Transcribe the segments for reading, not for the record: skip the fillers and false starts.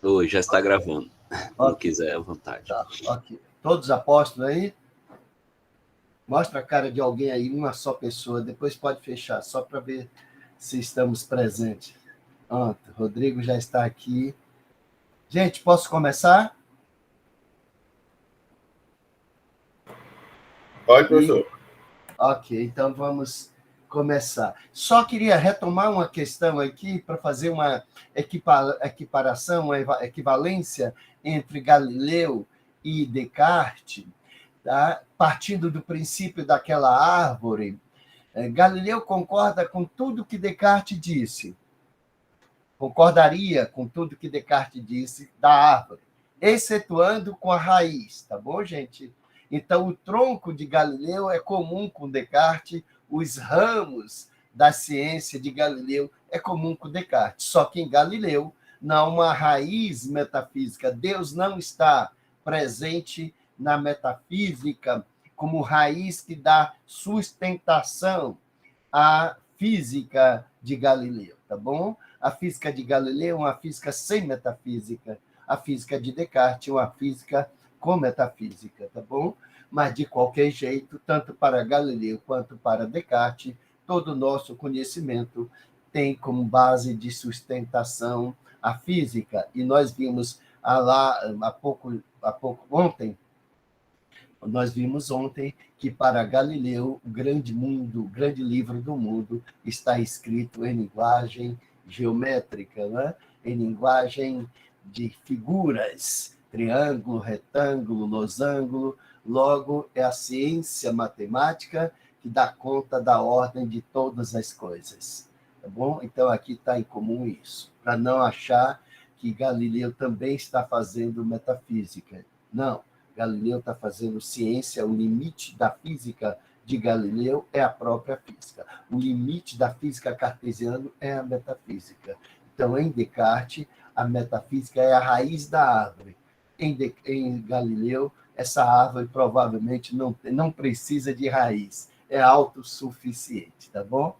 Oi, já está gravando. Quando Ok, quiser, à vontade. tá, ok. Todos os apóstolos aí? Mostra a cara de alguém aí, uma só pessoa. Depois pode fechar, só para ver se estamos presentes. Pronto, Rodrigo já está aqui. Gente, posso começar? Pode, E, professor. ok, então vamos começar. Só queria retomar uma questão aqui para fazer uma equiparação, uma equivalência entre Galileu e Descartes, tá? Partindo do princípio daquela árvore. Galileu concorda com tudo que Descartes disse, concordaria com tudo que Descartes disse da árvore, excetuando com a raiz, tá bom, gente? Então, o tronco de Galileu é comum com Descartes, os ramos da ciência de Galileu é comum com Descartes, só que em Galileu não há uma raiz metafísica. Deus não está presente na metafísica como raiz que dá sustentação à física de Galileu, tá bom? A física de Galileu é uma física sem metafísica. A física de Descartes é uma física com metafísica, tá bom? Mas, de qualquer jeito, tanto para Galileu quanto para Descartes, todo o nosso conhecimento tem como base de sustentação a física. E nós vimos ontem, nós vimos ontem que para Galileu o grande mundo, o grande livro do mundo está escrito em linguagem geométrica, né? Em linguagem de figuras, triângulo, retângulo, losango. Logo, é a ciência matemática que dá conta da ordem de todas as coisas. Tá bom? Então, aqui está em comum isso, para não achar que Galileu também está fazendo metafísica. Não. Galileu está fazendo ciência, o limite da física de Galileu é a própria física. O limite da física cartesiana é a metafísica. Então, em Descartes, a metafísica é a raiz da árvore. Em Galileu, essa árvore provavelmente não precisa de raiz, é autossuficiente, tá bom?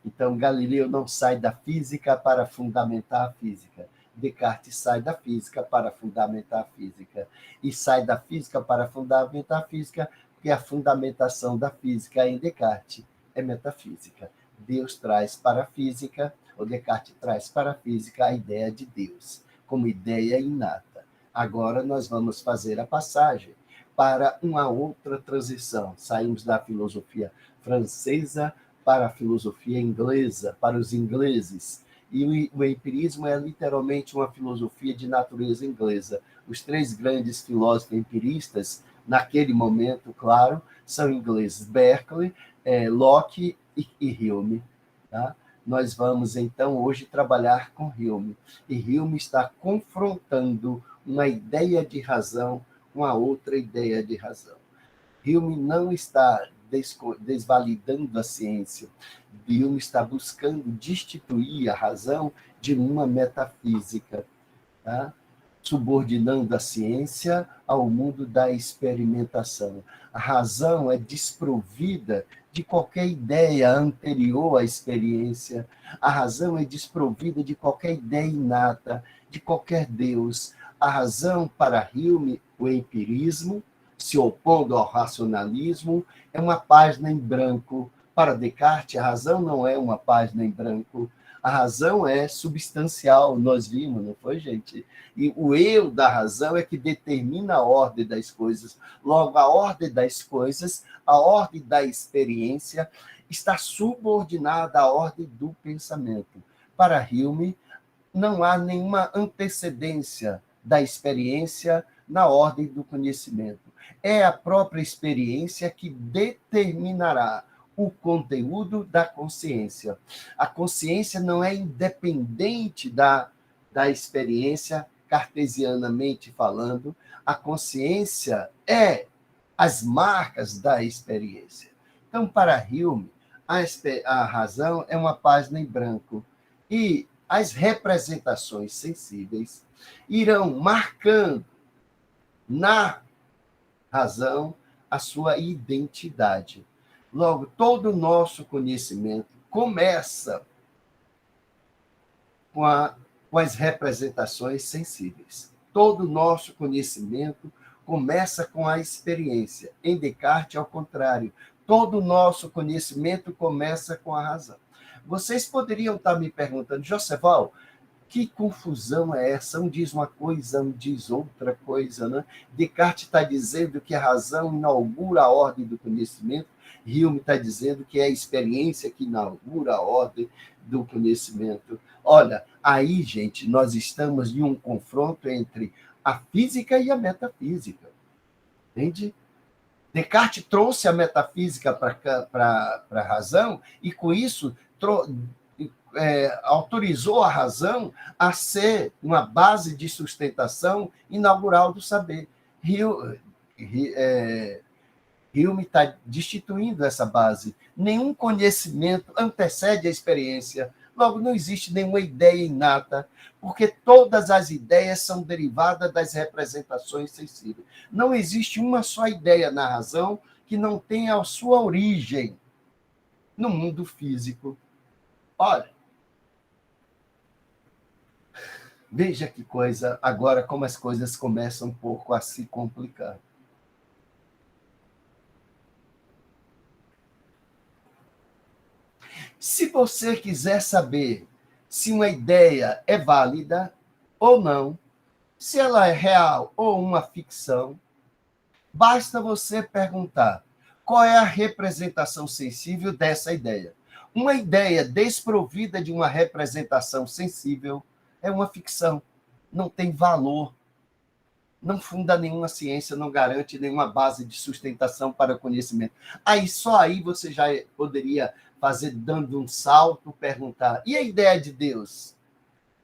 Então, Galileu não sai da física para fundamentar a física. Descartes sai da física para fundamentar a física. E sai da física para fundamentar a física, porque a fundamentação da física em Descartes é metafísica. Deus traz para a física, ou Descartes traz para a física a ideia de Deus, como ideia inata. Agora nós vamos fazer a passagem para uma outra transição. Saímos da filosofia francesa para a filosofia inglesa, para os ingleses. E o empirismo é literalmente uma filosofia de natureza inglesa. Os três grandes filósofos empiristas, naquele momento, claro, são ingleses: Berkeley, Locke e Hume. Tá? Nós vamos, então, hoje trabalhar com Hume. E Hume está confrontando uma ideia de razão com a outra ideia de razão. Hume não está desvalidando a ciência. Hume está buscando destituir a razão de uma metafísica, tá? Subordinando a ciência ao mundo da experimentação. A razão é desprovida de qualquer ideia anterior à experiência. A razão é desprovida de qualquer ideia inata, de qualquer Deus. A razão, para Hume, o empirismo, se opondo ao racionalismo, é uma página em branco. Para Descartes, a razão não é uma página em branco. A razão é substancial, nós vimos, não foi, gente? E o eu da razão é que determina a ordem das coisas. Logo, a ordem das coisas, a ordem da experiência, está subordinada à ordem do pensamento. Para Hume, não há nenhuma antecedência da experiência na ordem do conhecimento. É a própria experiência que determinará o conteúdo da consciência. A consciência não é independente da experiência, cartesianamente falando. A consciência é as marcas da experiência. Então, para Hume, a razão é uma página em branco. E as representações sensíveis irão marcando na razão a sua identidade. Logo, todo o nosso conhecimento começa com com as representações sensíveis. Todo o nosso conhecimento começa com a experiência. Em Descartes, ao contrário, todo o nosso conhecimento começa com a razão. Vocês poderiam estar me perguntando, Joseval, que confusão é essa? Um diz uma coisa, um diz outra coisa, né? Descartes está dizendo que a razão inaugura a ordem do conhecimento, Hume está dizendo que é a experiência que inaugura a ordem do conhecimento. Olha, aí, gente, nós estamos em um confronto entre a física e a metafísica. Entende? Descartes trouxe a metafísica para a razão e, com isso, autorizou a razão a ser uma base de sustentação inaugural do saber. Hume está destituindo essa base. Nenhum conhecimento antecede a experiência. Logo, não existe nenhuma ideia inata, porque todas as ideias são derivadas das representações sensíveis. Não existe uma só ideia na razão que não tenha a sua origem no mundo físico. Olha, veja que coisa, agora como as coisas começam um pouco a se complicar. Se você quiser saber se uma ideia é válida ou não, se ela é real ou uma ficção, basta você perguntar qual é a representação sensível dessa ideia. Uma ideia desprovida de uma representação sensível é uma ficção, não tem valor, não funda nenhuma ciência, não garante nenhuma base de sustentação para o conhecimento. Só aí você já poderia fazer, dando um salto, perguntar, e a ideia de Deus?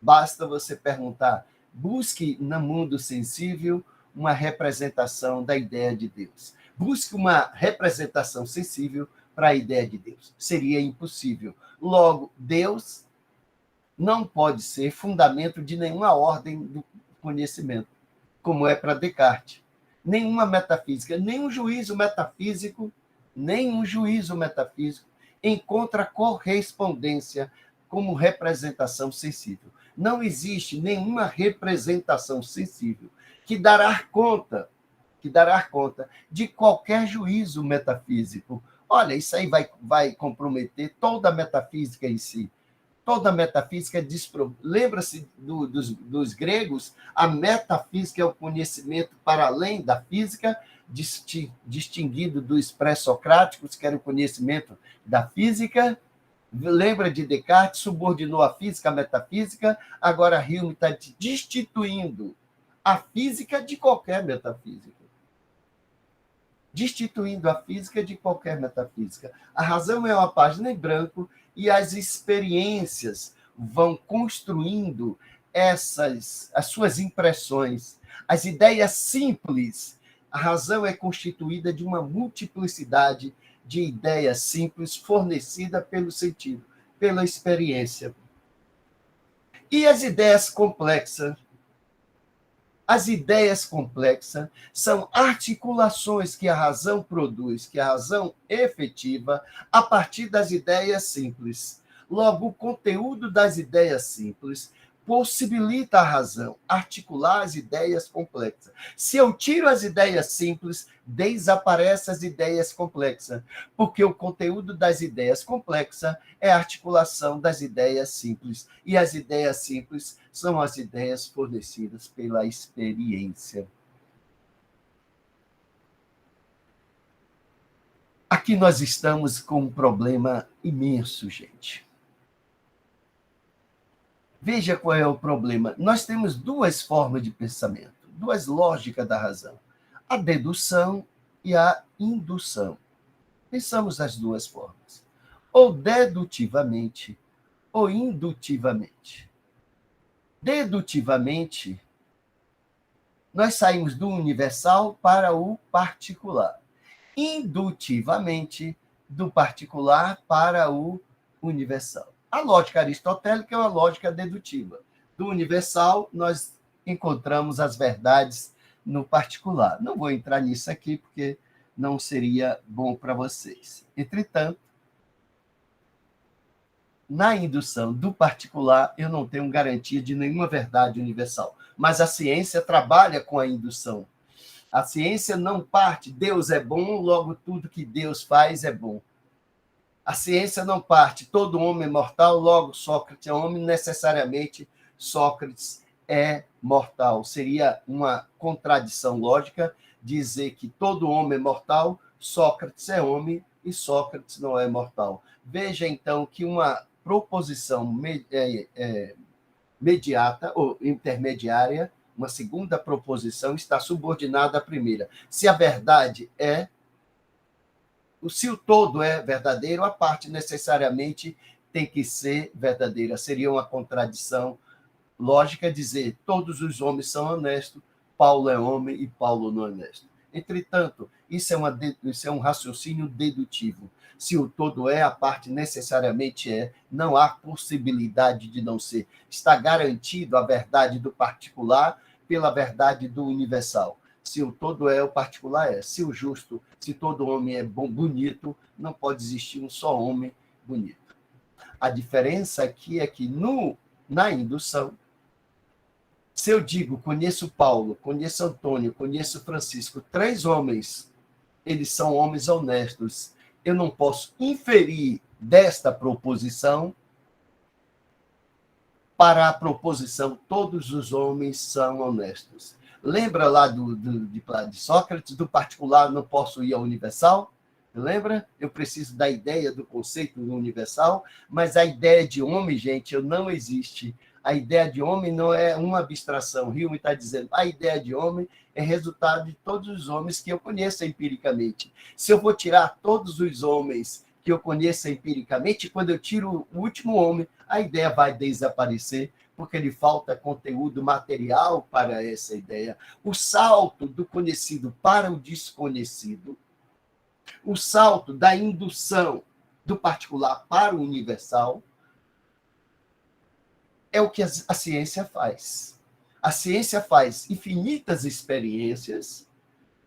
Basta você perguntar, busque no mundo sensível uma representação da ideia de Deus. Busque uma representação sensível para a ideia de Deus. Seria impossível. Logo, Deus não pode ser fundamento de nenhuma ordem do conhecimento, como é para Descartes. Nenhuma metafísica, nenhum juízo metafísico encontra correspondência como representação sensível. Não existe nenhuma representação sensível que dará conta de qualquer juízo metafísico. Olha, isso aí vai comprometer toda a metafísica em si. Toda a metafísica lembra-se dos gregos, a metafísica é o conhecimento para além da física, distinguido dos pré-socráticos, que era o conhecimento da física. Lembra de Descartes, subordinou a física à metafísica, agora Hume está destituindo a física de qualquer metafísica. Destituindo a física de qualquer metafísica. A razão é uma página em branco e as experiências vão construindo as suas impressões. As ideias simples, a razão é constituída de uma multiplicidade de ideias simples fornecida pelo sentido, pela experiência. E as ideias complexas? As ideias complexas são articulações que a razão produz, que a razão efetiva, a partir das ideias simples. Logo, o conteúdo das ideias simples possibilita a razão articular as ideias complexas. Se eu tiro as ideias simples, desaparecem as ideias complexas, porque o conteúdo das ideias complexas é a articulação das ideias simples, e as ideias simples são as ideias fornecidas pela experiência. Aqui nós estamos com um problema imenso, gente. Veja qual é o problema. Nós temos duas formas de pensamento, duas lógicas da razão: a dedução e a indução. Pensamos as duas formas, ou dedutivamente ou indutivamente. Dedutivamente, nós saímos do universal para o particular. Indutivamente, do particular para o universal. A lógica aristotélica é uma lógica dedutiva. Do universal, nós encontramos as verdades no particular. Não vou entrar nisso aqui, porque não seria bom para vocês. Entretanto, na indução do particular, eu não tenho garantia de nenhuma verdade universal. Mas a ciência trabalha com a indução. A ciência não parte, Deus é bom, logo tudo que Deus faz é bom. A ciência não parte, todo homem é mortal, logo Sócrates é homem, necessariamente Sócrates é mortal. Seria uma contradição lógica dizer que todo homem é mortal, Sócrates é homem e Sócrates não é mortal. Veja, então, que uma proposição mediata ou intermediária, uma segunda proposição, está subordinada à primeira. Se a verdade se o todo é verdadeiro, a parte necessariamente tem que ser verdadeira. Seria uma contradição lógica dizer todos os homens são honestos, Paulo é homem e Paulo não é honesto. Entretanto, isso é um raciocínio dedutivo. Se o todo é, a parte necessariamente é, não há possibilidade de não ser. Está garantido a verdade do particular pela verdade do universal. Se o todo é, o particular é. Se o justo, se todo homem é bom, bonito, não pode existir um só homem bonito. A diferença aqui é que na indução, se eu digo, conheço Paulo, conheço Antônio, conheço Francisco, 3 homens, eles são homens honestos, eu não posso inferir desta proposição para a proposição todos os homens são honestos. Lembra lá de Sócrates, do particular não posso ir ao universal? Lembra? Eu preciso da ideia do conceito do universal, mas a ideia de homem, gente, não existe. A ideia de homem não é uma abstração. Hume está dizendo, a ideia de homem é resultado de todos os homens que eu conheço empiricamente. Se eu vou tirar todos os homens que eu conheço empiricamente, quando eu tiro o último homem, a ideia vai desaparecer, porque lhe falta conteúdo material para essa ideia. O salto do conhecido para o desconhecido, o salto da indução do particular para o universal, é o que a ciência faz. A ciência faz infinitas experiências,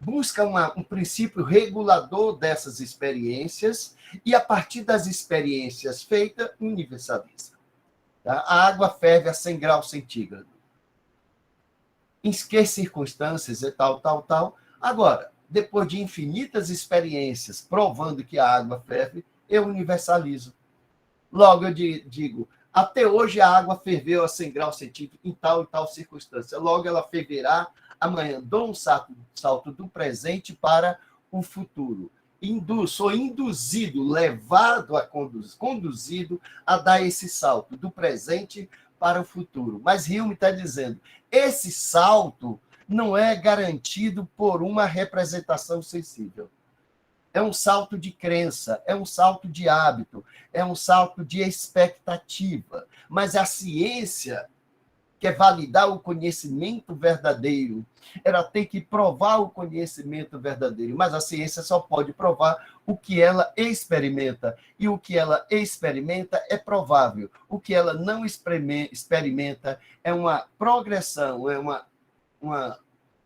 busca um princípio regulador dessas experiências e, a partir das experiências feitas, universaliza. Tá? A água ferve a 100 graus centígrados. Em que circunstâncias e tal. Agora, depois de infinitas experiências provando que a água ferve, eu universalizo. Logo, eu digo, até hoje a água ferveu a 100 graus centígrados em tal e tal circunstância. Logo, ela ferverá amanhã. Dou um salto do presente para o futuro. Sou induzido, levado a conduzido a dar esse salto do presente para o futuro. Mas Hume está dizendo, esse salto não é garantido por uma representação sensível. É um salto de crença, é um salto de hábito, é um salto de expectativa. Mas a ciência quer validar o conhecimento verdadeiro, ela tem que provar o conhecimento verdadeiro, mas a ciência só pode provar o que ela experimenta, e o que ela experimenta é provável. O que ela não experimenta é uma progressão, é uma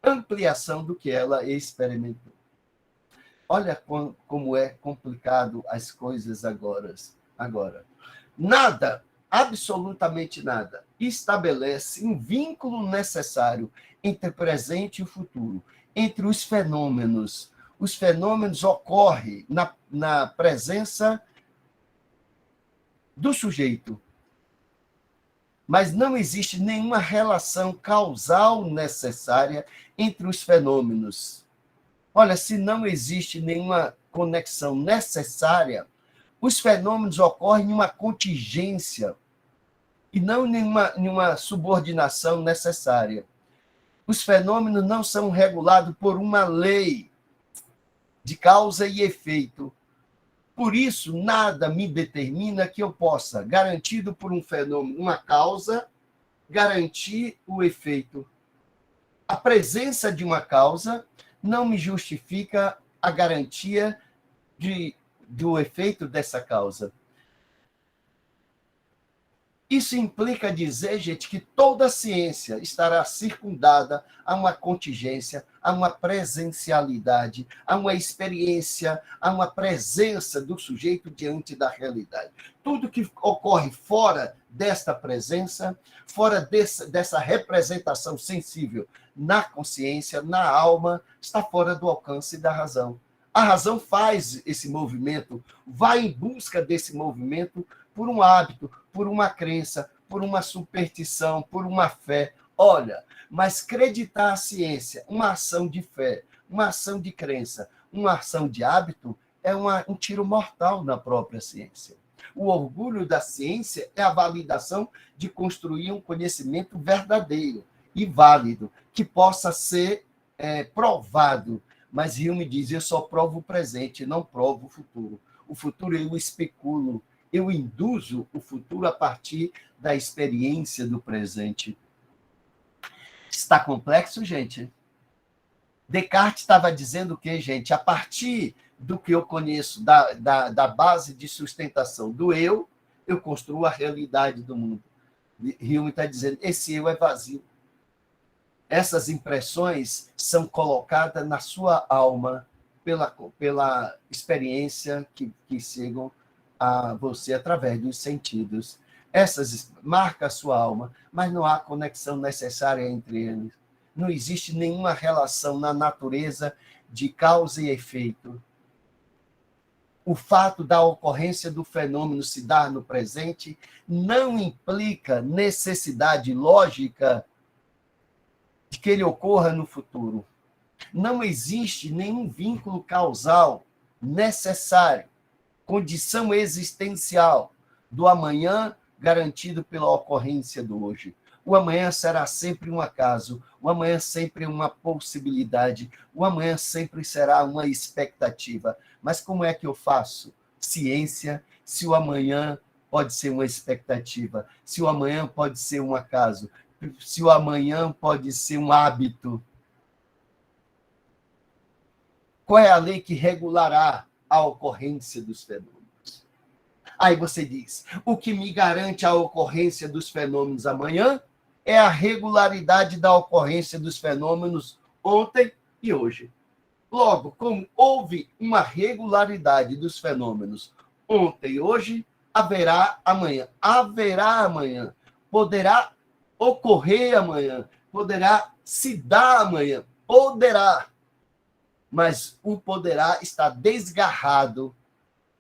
ampliação do que ela experimentou. Olha como é complicado as coisas agora. Nada, absolutamente nada, estabelece um vínculo necessário entre o presente e o futuro, entre os fenômenos. Os fenômenos ocorrem na presença do sujeito, mas não existe nenhuma relação causal necessária entre os fenômenos. Olha, se não existe nenhuma conexão necessária, os fenômenos ocorrem em uma contingência e não nenhuma subordinação necessária. Os fenômenos não são regulados por uma lei de causa e efeito. Por isso, nada me determina que eu possa, garantido por um fenômeno, uma causa, garantir o efeito. A presença de uma causa não me justifica a garantia do efeito dessa causa. Isso implica dizer, gente, que toda ciência estará circundada a uma contingência, a uma presencialidade, a uma experiência, a uma presença do sujeito diante da realidade. Tudo que ocorre fora desta presença, fora dessa representação sensível na consciência, na alma, está fora do alcance da razão. A razão faz esse movimento, vai em busca desse movimento por um hábito, por uma crença, por uma superstição, por uma fé. Olha, mas acreditar a ciência, uma ação de fé, uma ação de crença, uma ação de hábito, é um tiro mortal na própria ciência. O orgulho da ciência é a validação de construir um conhecimento verdadeiro e válido, que possa ser provado. Mas Hume diz, eu só provo o presente, não provo o futuro. O futuro eu especulo, eu induzo o futuro a partir da experiência do presente. Está complexo, gente? Descartes estava dizendo o quê, gente? A partir do que eu conheço, da base de sustentação do eu construo a realidade do mundo. Hume está dizendo, esse eu é vazio. Essas impressões são colocadas na sua alma pela experiência que chegam a você através dos sentidos. Essas marcam a sua alma, mas não há conexão necessária entre eles. Não existe nenhuma relação na natureza de causa e efeito. O fato da ocorrência do fenômeno se dar no presente não implica necessidade lógica de que ele ocorra no futuro. Não existe nenhum vínculo causal necessário, condição existencial do amanhã garantido pela ocorrência do hoje. O amanhã será sempre um acaso, o amanhã sempre é uma possibilidade, o amanhã sempre será uma expectativa. Mas como é que eu faço ciência se o amanhã pode ser uma expectativa, se o amanhã pode ser um acaso, se o amanhã pode ser um hábito? Qual é a lei que regulará a ocorrência dos fenômenos? Aí você diz, o que me garante a ocorrência dos fenômenos amanhã é a regularidade da ocorrência dos fenômenos ontem e hoje. Logo, como houve uma regularidade dos fenômenos ontem e hoje, haverá amanhã. Haverá amanhã. Poderá ocorrer amanhã. Poderá se dar amanhã. Poderá. Mas o poderá está desgarrado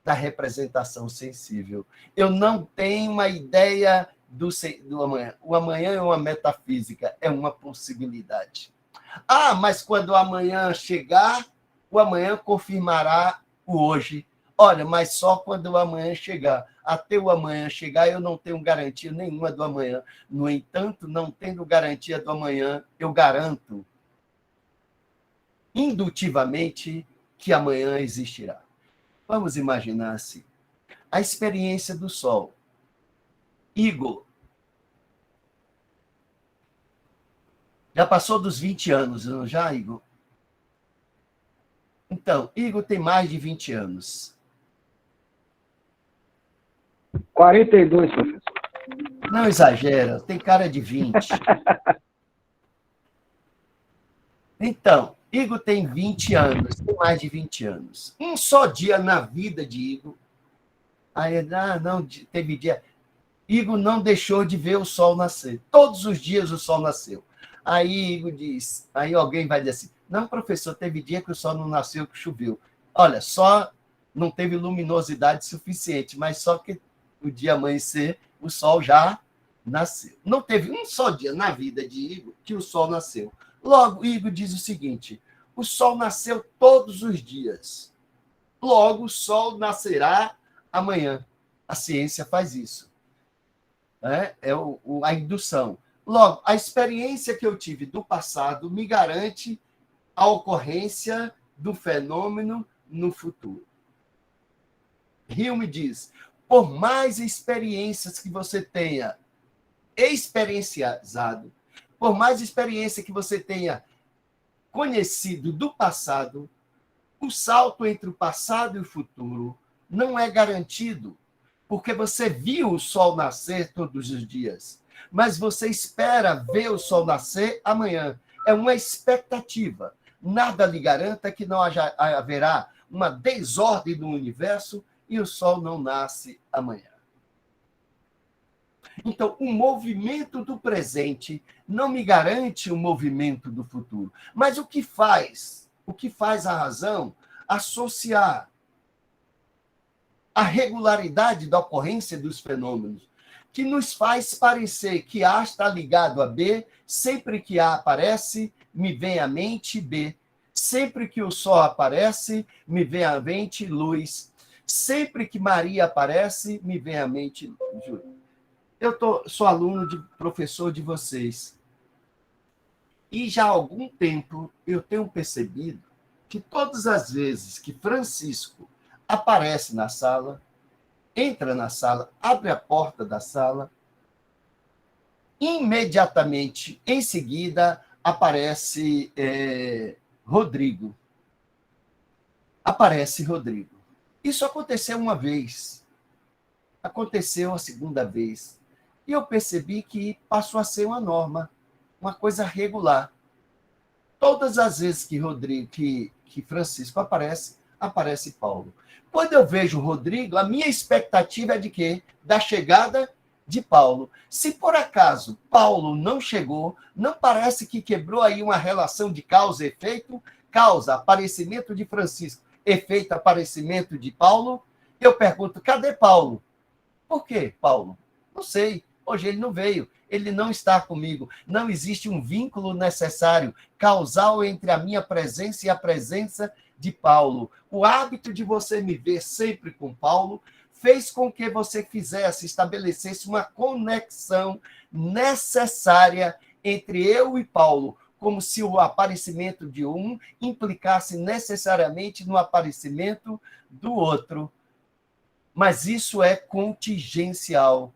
da representação sensível. Eu não tenho uma ideia do amanhã. O amanhã é uma metafísica, é uma possibilidade. Ah, mas quando o amanhã chegar, o amanhã confirmará o hoje. Olha, mas só quando o amanhã chegar. Até o amanhã chegar, eu não tenho garantia nenhuma do amanhã. No entanto, não tendo garantia do amanhã, eu garanto indutivamente que amanhã existirá. Vamos imaginar assim. A experiência do sol. Igor. Já passou dos 20 anos, não já, Igor? Então, Igor tem mais de 20 anos. 42, professor. Não exagera, tem cara de 20. Então, Igor tem 20 anos, tem mais de 20 anos. Um só dia na vida de Igor. Aí, não, teve dia. Igor não deixou de ver o sol nascer. Todos os dias o sol nasceu. Aí Igor diz, aí alguém vai dizer assim, não, professor, teve dia que o sol não nasceu, que choveu. Olha, só não teve luminosidade suficiente, mas só que o dia amanhecer, o sol já nasceu. Não teve um só dia na vida de Igor que o sol nasceu. Logo, Igor diz o seguinte, o sol nasceu todos os dias. Logo, o sol nascerá amanhã. A ciência faz isso. É a indução. Logo, a experiência que eu tive do passado me garante a ocorrência do fenômeno no futuro. Hume diz, por mais experiências que você tenha experienciado, por mais experiência que você tenha conhecido do passado, o salto entre o passado e o futuro não é garantido porque você viu o sol nascer todos os dias, mas você espera ver o sol nascer amanhã. É uma expectativa. Nada lhe garanta que não haverá uma desordem no universo e o sol não nasce amanhã. Então, o movimento do presente não me garante o movimento do futuro. Mas o que faz? O que faz a razão? Associar a regularidade da ocorrência dos fenômenos, que nos faz parecer que A está ligado a B, sempre que A aparece, me vem à mente B. Sempre que o sol aparece, me vem à mente luz. Sempre que Maria aparece, me vem à mente Júlia. Sou aluno de professor de vocês. E já há algum tempo eu tenho percebido que todas as vezes que Francisco aparece na sala, entra na sala, abre a porta da sala, imediatamente, em seguida, aparece Rodrigo. Aparece Rodrigo. Isso aconteceu uma vez. Aconteceu a segunda vez. E eu percebi que passou a ser uma norma, uma coisa regular. Todas as vezes que Francisco aparece Paulo. Quando eu vejo Rodrigo, a minha expectativa é de quê? Da chegada de Paulo. Se por acaso Paulo não chegou, não parece que quebrou aí uma relação de causa e efeito? Causa, aparecimento de Francisco, efeito, aparecimento de Paulo? Eu pergunto, cadê Paulo? Por quê, Paulo? Não sei. Hoje ele não veio, ele não está comigo. Não existe um vínculo necessário, causal, entre a minha presença e a presença de Paulo. O hábito de você me ver sempre com Paulo fez com que você estabelecesse uma conexão necessária entre eu e Paulo, como se o aparecimento de um implicasse necessariamente no aparecimento do outro. Mas isso é contingencial.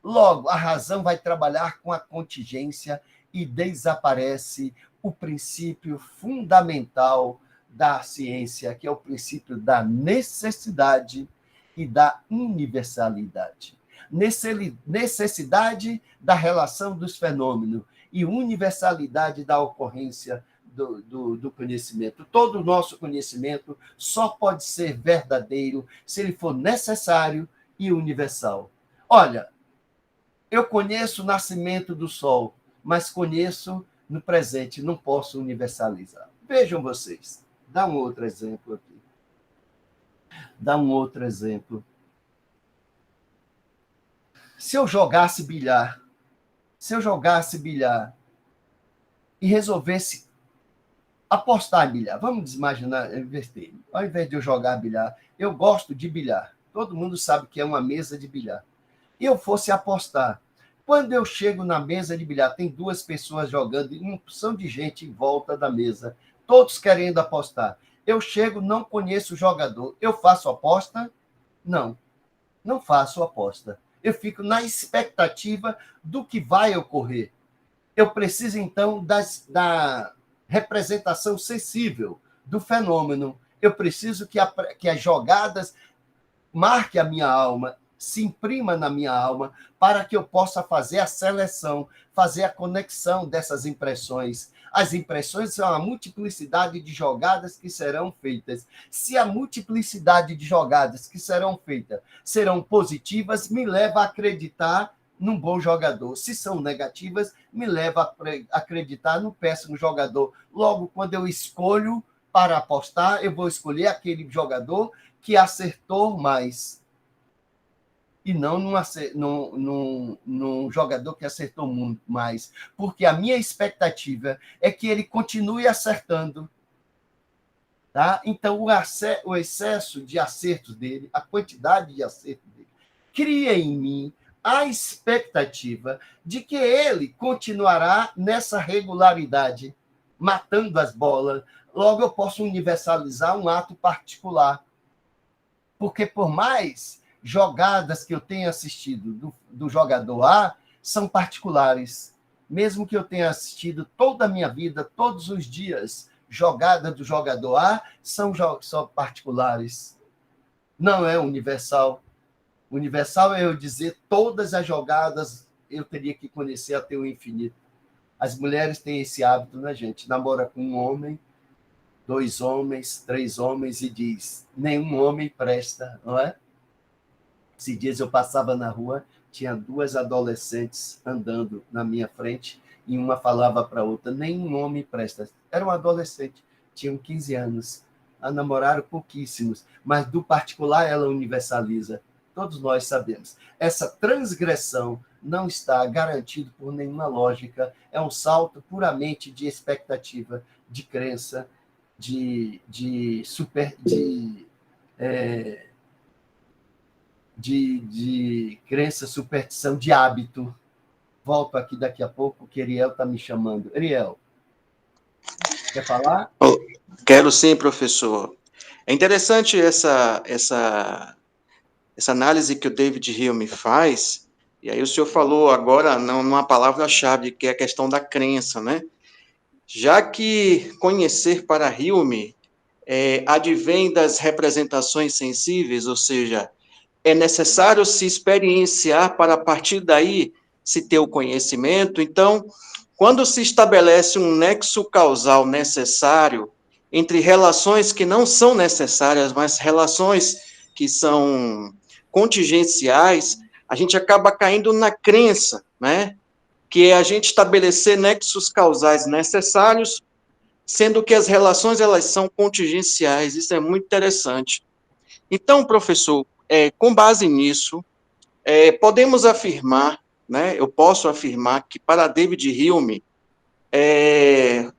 Logo, a razão vai trabalhar com a contingência e desaparece o princípio fundamental da ciência, que é o princípio da necessidade e da universalidade. Necessidade da relação dos fenômenos e universalidade da ocorrência do conhecimento. Todo o nosso conhecimento só pode ser verdadeiro se ele for necessário e universal. Olha, eu conheço o nascimento do sol, mas conheço no presente, não posso universalizar. Vejam vocês. Dá um outro exemplo aqui. Dá um outro exemplo. Se eu jogasse bilhar e resolvesse apostar em bilhar, vamos imaginar, inverter. Ao invés de eu jogar bilhar, eu gosto de bilhar. Todo mundo sabe que é uma mesa de bilhar. E eu fosse apostar. Quando eu chego na mesa de bilhar, tem duas pessoas jogando, e uma porção de gente em volta da mesa, todos querendo apostar. Eu chego, não conheço o jogador. Eu faço aposta? Não, não faço aposta. Eu fico na expectativa do que vai ocorrer. Eu preciso, então, da representação sensível do fenômeno. Eu preciso que as jogadas marquem a minha alma, se imprima na minha alma, para que eu possa fazer a seleção, fazer a conexão dessas impressões. As impressões são a multiplicidade de jogadas que serão feitas. Se a multiplicidade de jogadas que serão feitas serão positivas, me leva a acreditar num bom jogador. Se são negativas, me leva a acreditar no péssimo jogador. Logo, quando eu escolho para apostar, eu vou escolher aquele jogador que acertou mais. E não num jogador que acertou muito mais. Porque a minha expectativa é que ele continue acertando. Tá? Então, o excesso de acertos dele, a quantidade de acertos dele, cria em mim a expectativa de que ele continuará nessa regularidade, matando as bolas. Logo, eu posso universalizar um ato particular. Porque, por mais jogadas que eu tenha assistido do jogador A, são particulares. Mesmo que eu tenha assistido toda a minha vida, todos os dias, jogada do jogador A, são particulares. Não é universal. Universal é eu dizer todas as jogadas eu teria que conhecer até o infinito. As mulheres têm esse hábito, né, gente? Namora com um homem, 2 homens, 3 homens e diz, nenhum homem presta, não é? Esses dias eu passava na rua, tinha 2 adolescentes andando na minha frente e uma falava para a outra, nenhum homem presta. Era um adolescente, tinham 15 anos, namoraram pouquíssimos, mas do particular ela universaliza. Todos nós sabemos. Essa transgressão não está garantido por nenhuma lógica, é um salto puramente de expectativa, de crença, de crença, superstição, de hábito. Volto aqui daqui a pouco, que Ariel está me chamando. Ariel, quer falar? Quero sim, professor. É interessante essa análise que o David Hume faz, e aí o senhor falou agora numa palavra-chave, que é a questão da crença, né? Já que conhecer para Hume advém das representações sensíveis, ou seja, é necessário se experienciar para, a partir daí, se ter o conhecimento. Então, quando se estabelece um nexo causal necessário entre relações que não são necessárias, mas relações que são contingenciais, a gente acaba caindo na crença, né? Que é a gente estabelecer nexos causais necessários, sendo que as relações, elas são contingenciais. Isso é muito interessante. Então, professor, com base nisso, podemos afirmar, né, eu posso afirmar que para David Hume é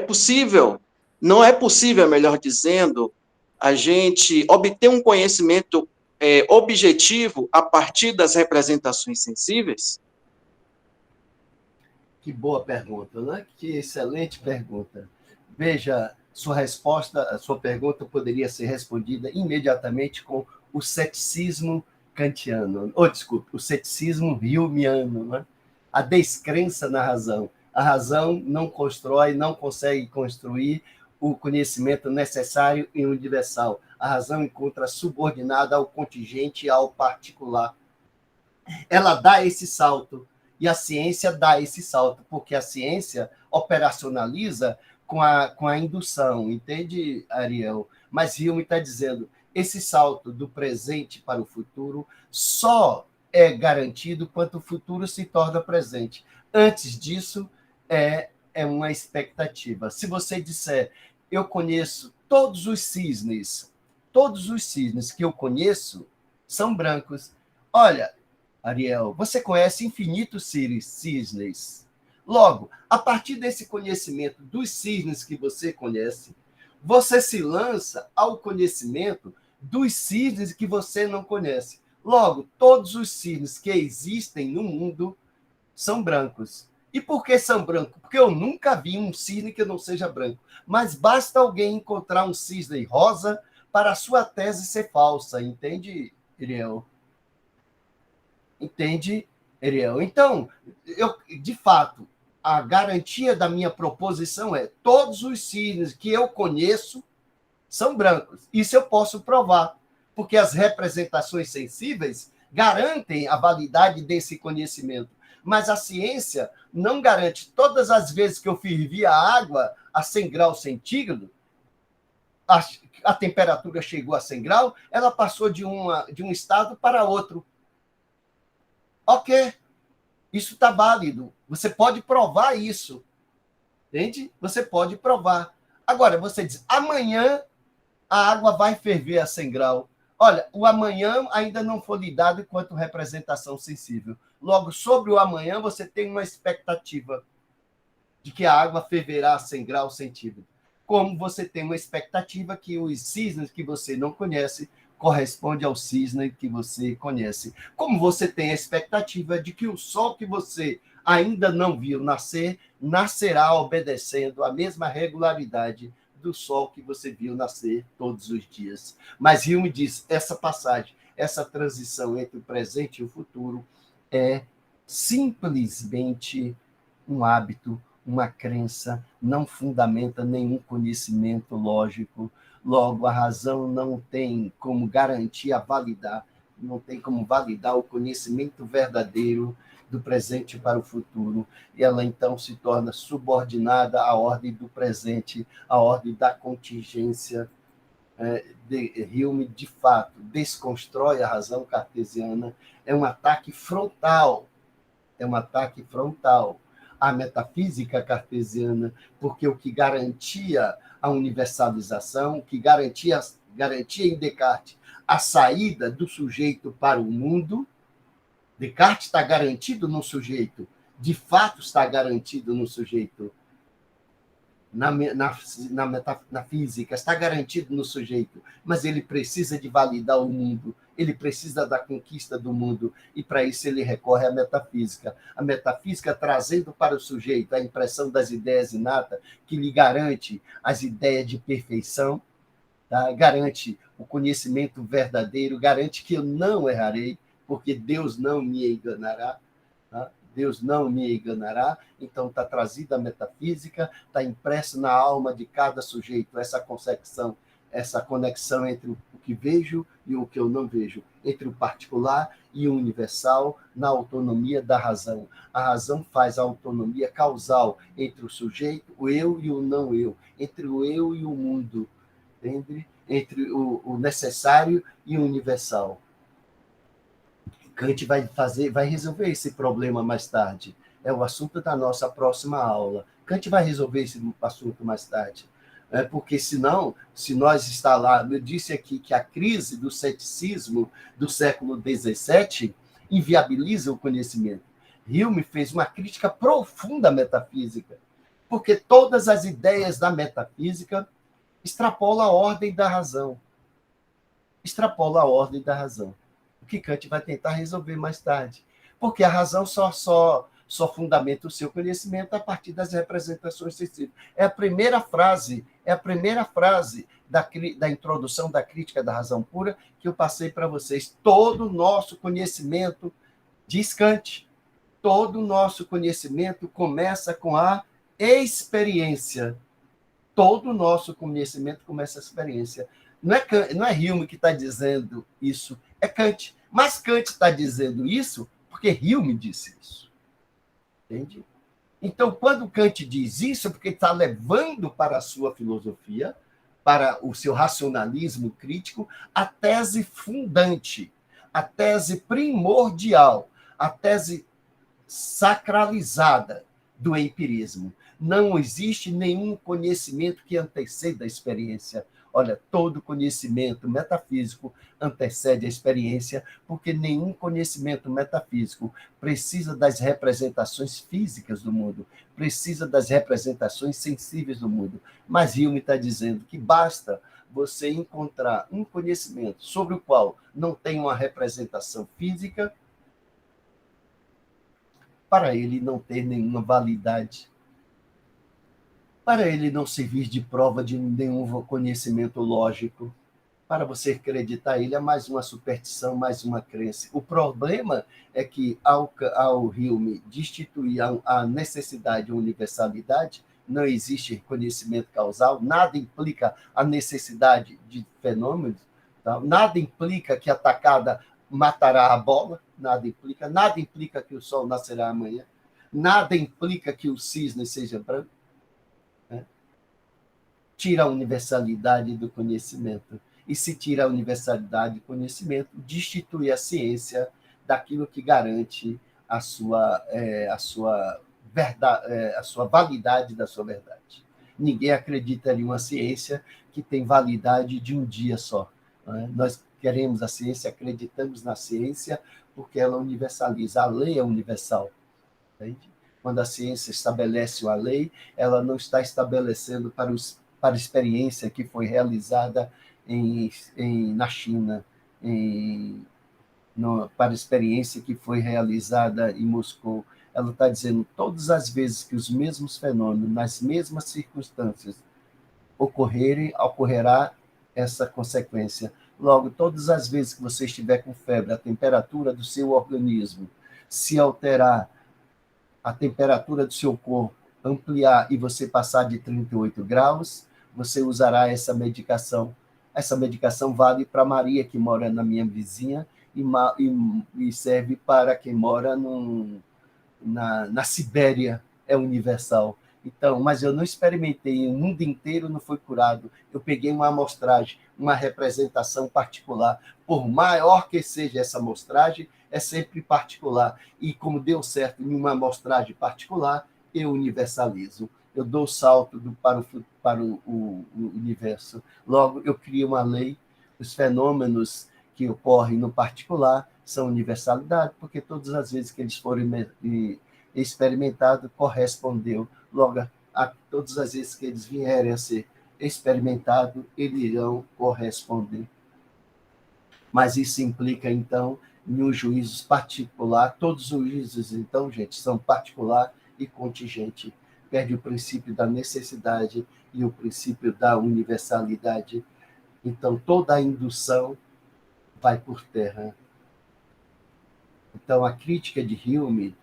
possível, não é possível, melhor dizendo, a gente obter um conhecimento objetivo a partir das representações sensíveis? Que boa pergunta, né? Que excelente pergunta. Veja, sua resposta, a sua pergunta poderia ser respondida imediatamente com o ceticismo kantiano, desculpe, o ceticismo humeano, né? A descrença na razão. A razão não constrói, não consegue construir o conhecimento necessário e universal. A razão encontra subordinada ao contingente e ao particular. Ela dá esse salto, e a ciência dá esse salto, porque a ciência operacionaliza com a indução, entende, Ariel? Mas Hume está dizendo, esse salto do presente para o futuro só é garantido quando o futuro se torna presente. Antes disso, é uma expectativa. Se você disser, eu conheço todos os cisnes que eu conheço são brancos. Olha, Ariel, você conhece infinitos cisnes. Logo, a partir desse conhecimento dos cisnes que você conhece, você se lança ao conhecimento dos cisnes que você não conhece. Logo, todos os cisnes que existem no mundo são brancos. E por que são brancos? Porque eu nunca vi um cisne que não seja branco. Mas basta alguém encontrar um cisne rosa para a sua tese ser falsa. Entende, Ariel? Entende, Ariel? Então, de fato, a garantia da minha proposição é todos os cisnes que eu conheço são brancos. Isso eu posso provar, porque as representações sensíveis garantem a validade desse conhecimento. Mas a ciência não garante. Todas as vezes que eu fervi a água a 100 graus centígrados, a temperatura chegou a 100 graus, ela passou de um estado para outro. Ok, isso está válido. Você pode provar isso. Entende? Você pode provar. Agora, você diz, amanhã a água vai ferver a 100 graus. Olha, o amanhã ainda não foi lhe dado enquanto representação sensível. Logo, sobre o amanhã, você tem uma expectativa de que a água ferverá a 100 graus centígrados. Como você tem uma expectativa que os cisnes que você não conhece corresponde ao cisne que você conhece. Como você tem a expectativa de que o sol que você ainda não viu nascer, nascerá obedecendo a mesma regularidade do sol que você viu nascer todos os dias. Mas Hume diz, essa passagem, essa transição entre o presente e o futuro é simplesmente um hábito, uma crença, não fundamenta nenhum conhecimento lógico. Logo, a razão não tem como garantir a não tem como validar o conhecimento verdadeiro do presente para o futuro, e ela então se torna subordinada à ordem do presente, à ordem da contingência. Hume, de fato, desconstrói a razão cartesiana, é um ataque frontal à metafísica cartesiana, porque o que garantia a universalização, o que garantia em Descartes a saída do sujeito para o mundo. Descartes está garantido no sujeito, de fato está garantido no sujeito, na física, está garantido no sujeito, mas ele precisa de validar o mundo, ele precisa da conquista do mundo, e para isso ele recorre à metafísica. A metafísica trazendo para o sujeito a impressão das ideias inatas, que lhe garante as ideias de perfeição, tá? Garante o conhecimento verdadeiro, garante que eu não errarei, porque Deus não me enganará. Tá? Deus não me enganará. Então está trazida a metafísica, está impresso na alma de cada sujeito essa conexão entre o que vejo e o que eu não vejo, entre o particular e o universal, na autonomia da razão. A razão faz a autonomia causal entre o sujeito, o eu e o não eu, entre o eu e o mundo, entende? Entre o necessário e o universal. Kant vai resolver esse problema mais tarde. É o assunto da nossa próxima aula. Kant vai resolver esse assunto mais tarde. Porque, senão, se nós está lá... Eu disse aqui que a crise do ceticismo do século XVII inviabiliza o conhecimento. Hume fez uma crítica profunda à metafísica, porque todas as ideias da metafísica extrapolam a ordem da razão. Extrapola a ordem da razão. O que Kant vai tentar resolver mais tarde. Porque a razão só fundamenta o seu conhecimento a partir das representações sensíveis. É a primeira frase da introdução da crítica da razão pura que eu passei para vocês. Todo o nosso conhecimento, diz Kant, todo o nosso conhecimento começa com a experiência. Todo o nosso conhecimento começa a experiência. Não é Hume que está dizendo isso, é Kant. Mas Kant está dizendo isso porque Hume disse isso. Entende? Então, quando Kant diz isso, é porque está levando para a sua filosofia, para o seu racionalismo crítico, a tese fundante, a tese primordial, a tese sacralizada do empirismo. Não existe nenhum conhecimento que anteceda a experiência. Olha, todo conhecimento metafísico antecede a experiência, porque nenhum conhecimento metafísico precisa das representações físicas do mundo, precisa das representações sensíveis do mundo. Mas Hume está dizendo que basta você encontrar um conhecimento sobre o qual não tem uma representação física, para ele não ter nenhuma validade, para ele não servir de prova de nenhum conhecimento lógico. Para você acreditar ele é mais uma superstição, mais uma crença. O problema é que, ao Hume destituir a necessidade e a universalidade, não existe conhecimento causal, nada implica a necessidade de fenômenos, tá? Nada implica que a tacada matará a bola, nada implica que o sol nascerá amanhã, nada implica que o cisne seja branco. Tira a universalidade do conhecimento. E se tira a universalidade do conhecimento, destitui a ciência daquilo que garante a sua validade da sua verdade. Ninguém acredita em uma ciência que tem validade de um dia só. Nós queremos a ciência, acreditamos na ciência, porque ela universaliza. A lei é universal. Entende? Quando a ciência estabelece uma lei, ela não está estabelecendo para a experiência que foi realizada na China, para a experiência que foi realizada em Moscou. Ela está dizendo todas as vezes que os mesmos fenômenos, nas mesmas circunstâncias, ocorrerá essa consequência. Logo, todas as vezes que você estiver com febre, a temperatura do seu organismo se alterar, a temperatura do seu corpo ampliar e você passar de 38 graus, você usará essa medicação. Essa medicação vale para Maria, que mora na minha vizinha, e serve para quem mora na Sibéria, é universal. Então, mas eu não experimentei, o mundo inteiro não foi curado. Eu peguei uma amostragem, uma representação particular. Por maior que seja essa amostragem, é sempre particular. E como deu certo em uma amostragem particular, eu universalizo. Eu dou o salto para o universo. Logo, eu crio uma lei. Os fenômenos que ocorrem no particular são universalidade, porque todas as vezes que eles foram experimentados, correspondeu. Logo, todas as vezes que eles vierem a ser experimentados, eles irão corresponder. Mas isso implica, então, em um juízo particular. Todos os juízos, então, gente, são particular e contingente. Perde o princípio da necessidade e o princípio da universalidade. Então, toda a indução vai por terra. Então, a crítica de Hume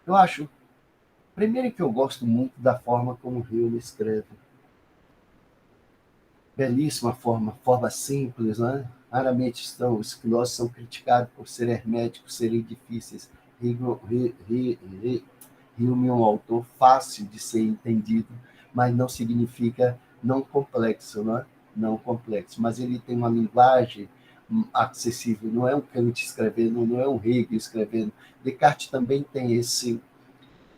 eu acho, primeiro, que eu gosto muito da forma como Hume escreve. Belíssima forma simples, né? Raramente os filósofos são criticados por serem herméticos, serem difíceis. Hume é um autor fácil de ser entendido, mas não significa não complexo, né? Não complexo, mas ele tem uma linguagem acessível, não é um Kant escrevendo, não é um Hegel escrevendo. Descartes também tem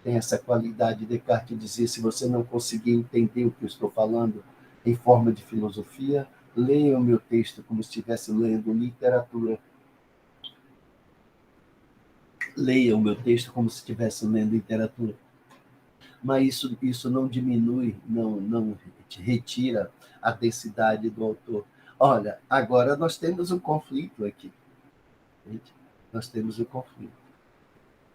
essa qualidade. Descartes dizia: se você não conseguir entender o que eu estou falando em forma de filosofia, leia o meu texto como se estivesse lendo literatura. Leia o meu texto como se estivesse lendo literatura. Mas isso não diminui, não retira a densidade do autor. Olha, agora nós temos um conflito aqui. Nós temos um conflito.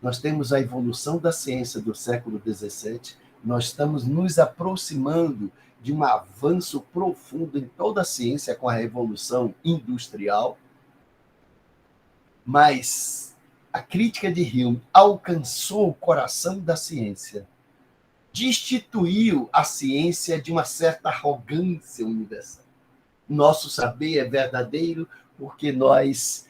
Nós temos a evolução da ciência do século XVII, nós estamos nos aproximando de um avanço profundo em toda a ciência com a Revolução Industrial, mas a crítica de Hume alcançou o coração da ciência, destituiu a ciência de uma certa arrogância universal. Nosso saber é verdadeiro porque nós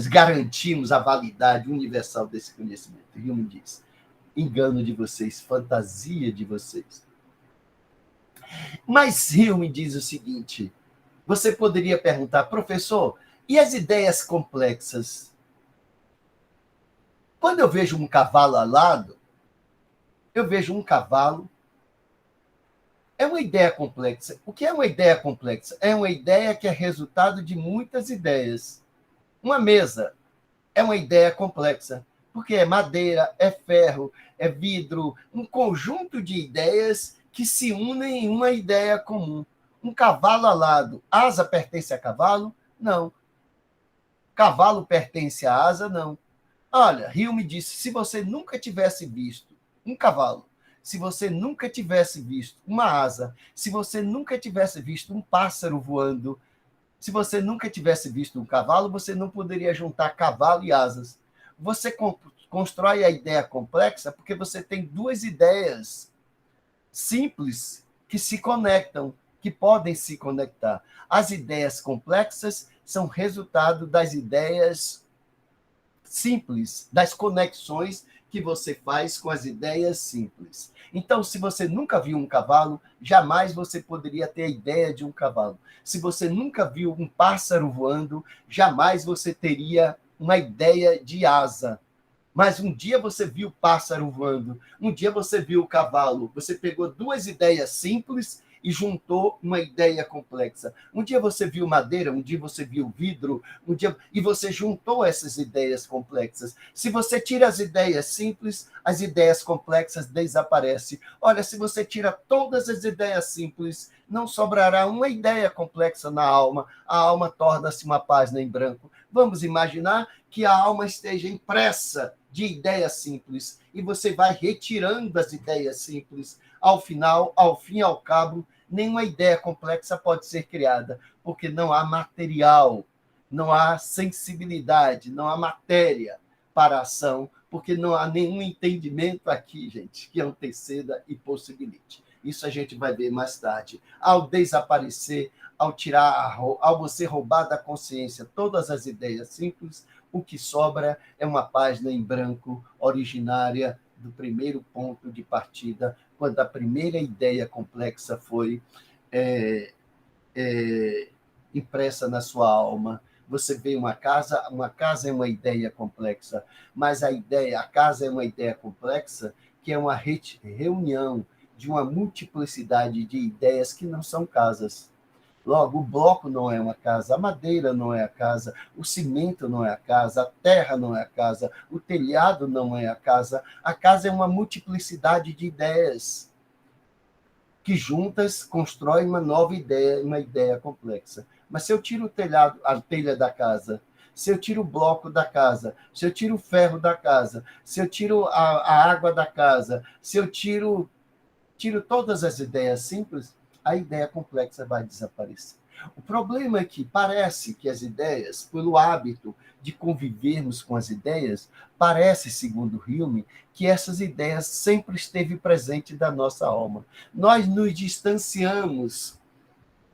garantimos a validade universal desse conhecimento. Hume diz: engano de vocês, fantasia de vocês. Mas Hume diz o seguinte: você poderia perguntar, professor, e as ideias complexas? Quando eu vejo um cavalo alado, eu vejo um cavalo. É uma ideia complexa. O que é uma ideia complexa? É uma ideia que é resultado de muitas ideias. Uma mesa é uma ideia complexa, porque é madeira, é ferro, é vidro, um conjunto de ideias que se unem em uma ideia comum. Um cavalo alado, asa pertence a cavalo? Não. Cavalo pertence à asa? Não. Olha, Hume disse: se você nunca tivesse visto um cavalo, se você nunca tivesse visto uma asa, se você nunca tivesse visto um pássaro voando, se você nunca tivesse visto um cavalo, você não poderia juntar cavalo e asas. Você constrói a ideia complexa porque você tem duas ideias simples que se conectam, que podem se conectar. As ideias complexas são resultado das ideias simples, das conexões que você faz com as ideias simples. Então, se você nunca viu um cavalo, jamais você poderia ter a ideia de um cavalo. Se você nunca viu um pássaro voando, jamais você teria uma ideia de asa. Mas um dia você viu o pássaro voando, um dia você viu o cavalo, você pegou duas ideias simples e juntou uma ideia complexa. Um dia você viu madeira, um dia você viu vidro, e você juntou essas ideias complexas. Se você tira as ideias simples, as ideias complexas desaparecem. Olha, se você tira todas as ideias simples, não sobrará uma ideia complexa na alma. A alma torna-se uma página em branco. Vamos imaginar que a alma esteja impressa de ideias simples e você vai retirando as ideias simples. Ao final, ao fim e ao cabo, nenhuma ideia complexa pode ser criada, porque não há material, não há sensibilidade, não há matéria para a ação, porque não há nenhum entendimento aqui, gente, que anteceda e possibilite. Isso a gente vai ver mais tarde. Ao desaparecer ao você roubar da consciência todas as ideias simples, o que sobra é uma página em branco originária do primeiro ponto de partida, quando a primeira ideia complexa foi impressa na sua alma. Você vê uma casa é uma ideia complexa, mas a casa é uma ideia complexa que é uma reunião de uma multiplicidade de ideias que não são casas. Logo, o bloco não é uma casa, a madeira não é a casa, o cimento não é a casa, a terra não é a casa, o telhado não é a casa. A casa é uma multiplicidade de ideias que juntas constroem uma nova ideia, uma ideia complexa. Mas se eu tiro o telhado, a telha da casa, se eu tiro o bloco da casa, se eu tiro o ferro da casa, se eu tiro a água da casa, se eu tiro todas as ideias simples, a ideia complexa vai desaparecer. O problema é que parece que as ideias, pelo hábito de convivermos com as ideias, parece, segundo Hume, que essas ideias sempre esteve presente da nossa alma. Nós nos distanciamos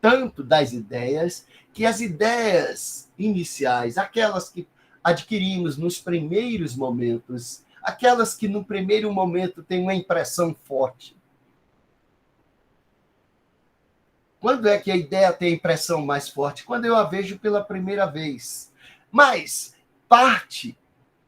tanto das ideias que as ideias iniciais, aquelas que adquirimos nos primeiros momentos, aquelas que no primeiro momento têm uma impressão forte. Quando é que a ideia tem a impressão mais forte? Quando eu a vejo pela primeira vez. Mas parte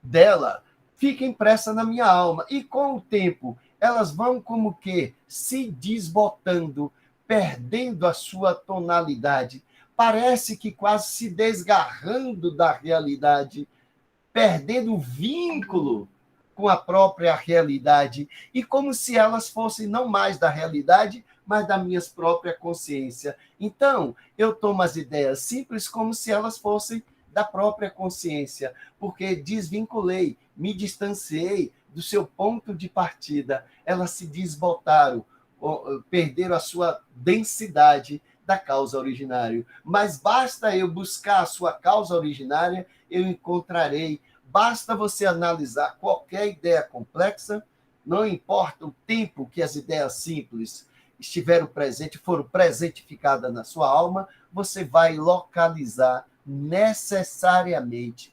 dela fica impressa na minha alma. E com o tempo, elas vão como que se desbotando, perdendo a sua tonalidade. Parece que quase se desgarrando da realidade, perdendo o vínculo com a própria realidade. E como se elas fossem não mais da realidade, mas da minha própria consciência. Então, eu tomo as ideias simples como se elas fossem da própria consciência, porque desvinculei, me distanciei do seu ponto de partida. Elas se desbotaram, perderam a sua densidade da causa originária. Mas basta eu buscar a sua causa originária, eu encontrarei. Basta você analisar qualquer ideia complexa, não importa o tempo que as ideias simples estiveram presentes, foram presentificadas na sua alma, você vai localizar necessariamente,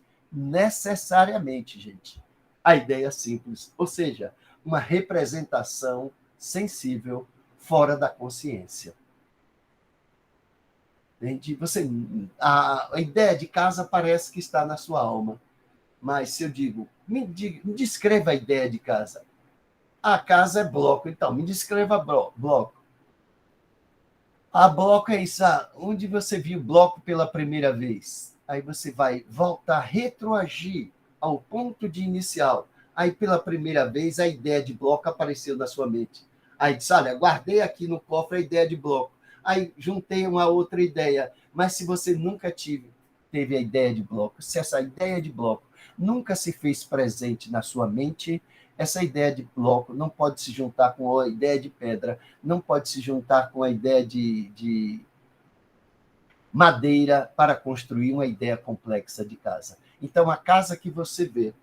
gente, a ideia simples, ou seja, uma representação sensível fora da consciência. Entende? A ideia de casa parece que está na sua alma, mas se eu digo, me descreva a ideia de casa. A casa é bloco, então, me descreva bloco. A bloco é isso, onde você viu bloco pela primeira vez. Aí você vai voltar, retroagir ao ponto de inicial. Aí, pela primeira vez, a ideia de bloco apareceu na sua mente. Aí disse, olha, guardei aqui no cofre a ideia de bloco. Aí juntei uma outra ideia. Mas se você nunca teve a ideia de bloco, se essa ideia de bloco nunca se fez presente na sua mente, essa ideia de bloco não pode se juntar com a ideia de pedra, não pode se juntar com a ideia de madeira para construir uma ideia complexa de casa. Então, a casa que você vê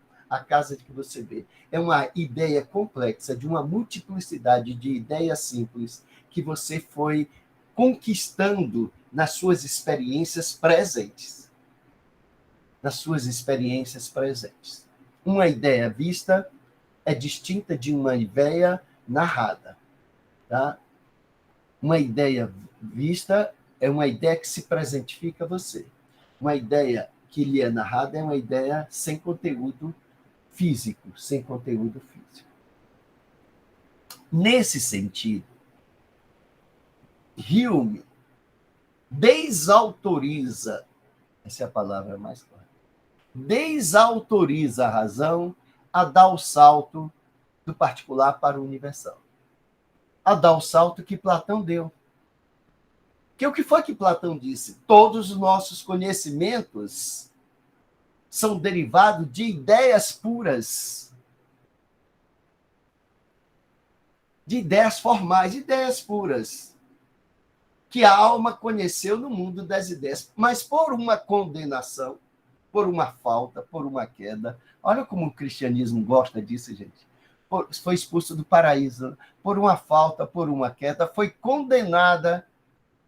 é uma ideia complexa de uma multiplicidade de ideias simples que você foi conquistando nas suas experiências presentes. Uma ideia vista é distinta de uma ideia narrada. Tá? Uma ideia vista é uma ideia que se presentifica a você. Uma ideia que lhe é narrada é uma ideia sem conteúdo físico. Nesse sentido, Hume desautoriza, essa é a palavra mais clara, desautoriza a razão a dar o salto do particular para o universal. A dar o salto que Platão deu. Que o que foi que Platão disse? Todos os nossos conhecimentos são derivados de ideias puras, de ideias formais, ideias puras, que a alma conheceu no mundo das ideias, mas por uma condenação, por uma falta, por uma queda. Olha como o cristianismo gosta disso, gente. Foi expulso do paraíso, por uma falta, por uma queda, foi condenada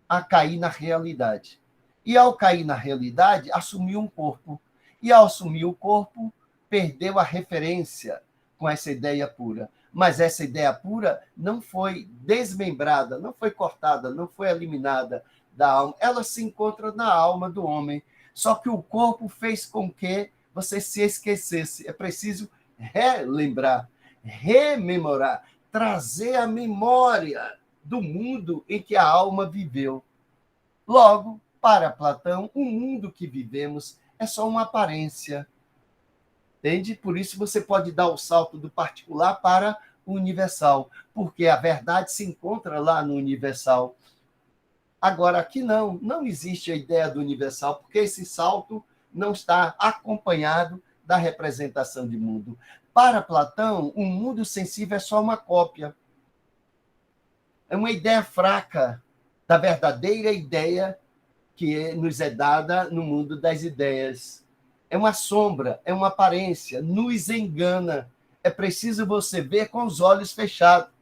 a cair na realidade. E ao cair na realidade, assumiu um corpo. E ao assumir o corpo, perdeu a referência com essa ideia pura. Mas essa ideia pura não foi desmembrada, não foi cortada, não foi eliminada da alma. Ela se encontra na alma do homem. Só que o corpo fez com que você se esquecesse. É preciso relembrar, rememorar, trazer a memória do mundo em que a alma viveu. Logo, para Platão, o mundo que vivemos é só uma aparência. Entende? Por isso você pode dar o salto do particular para o universal, porque a verdade se encontra lá no universal. Agora, aqui não existe a ideia do universal, porque esse salto não está acompanhado da representação de mundo. Para Platão, o mundo sensível é só uma cópia. É uma ideia fraca da verdadeira ideia que nos é dada no mundo das ideias. É uma sombra, é uma aparência, nos engana. É preciso você ver com os olhos fechados.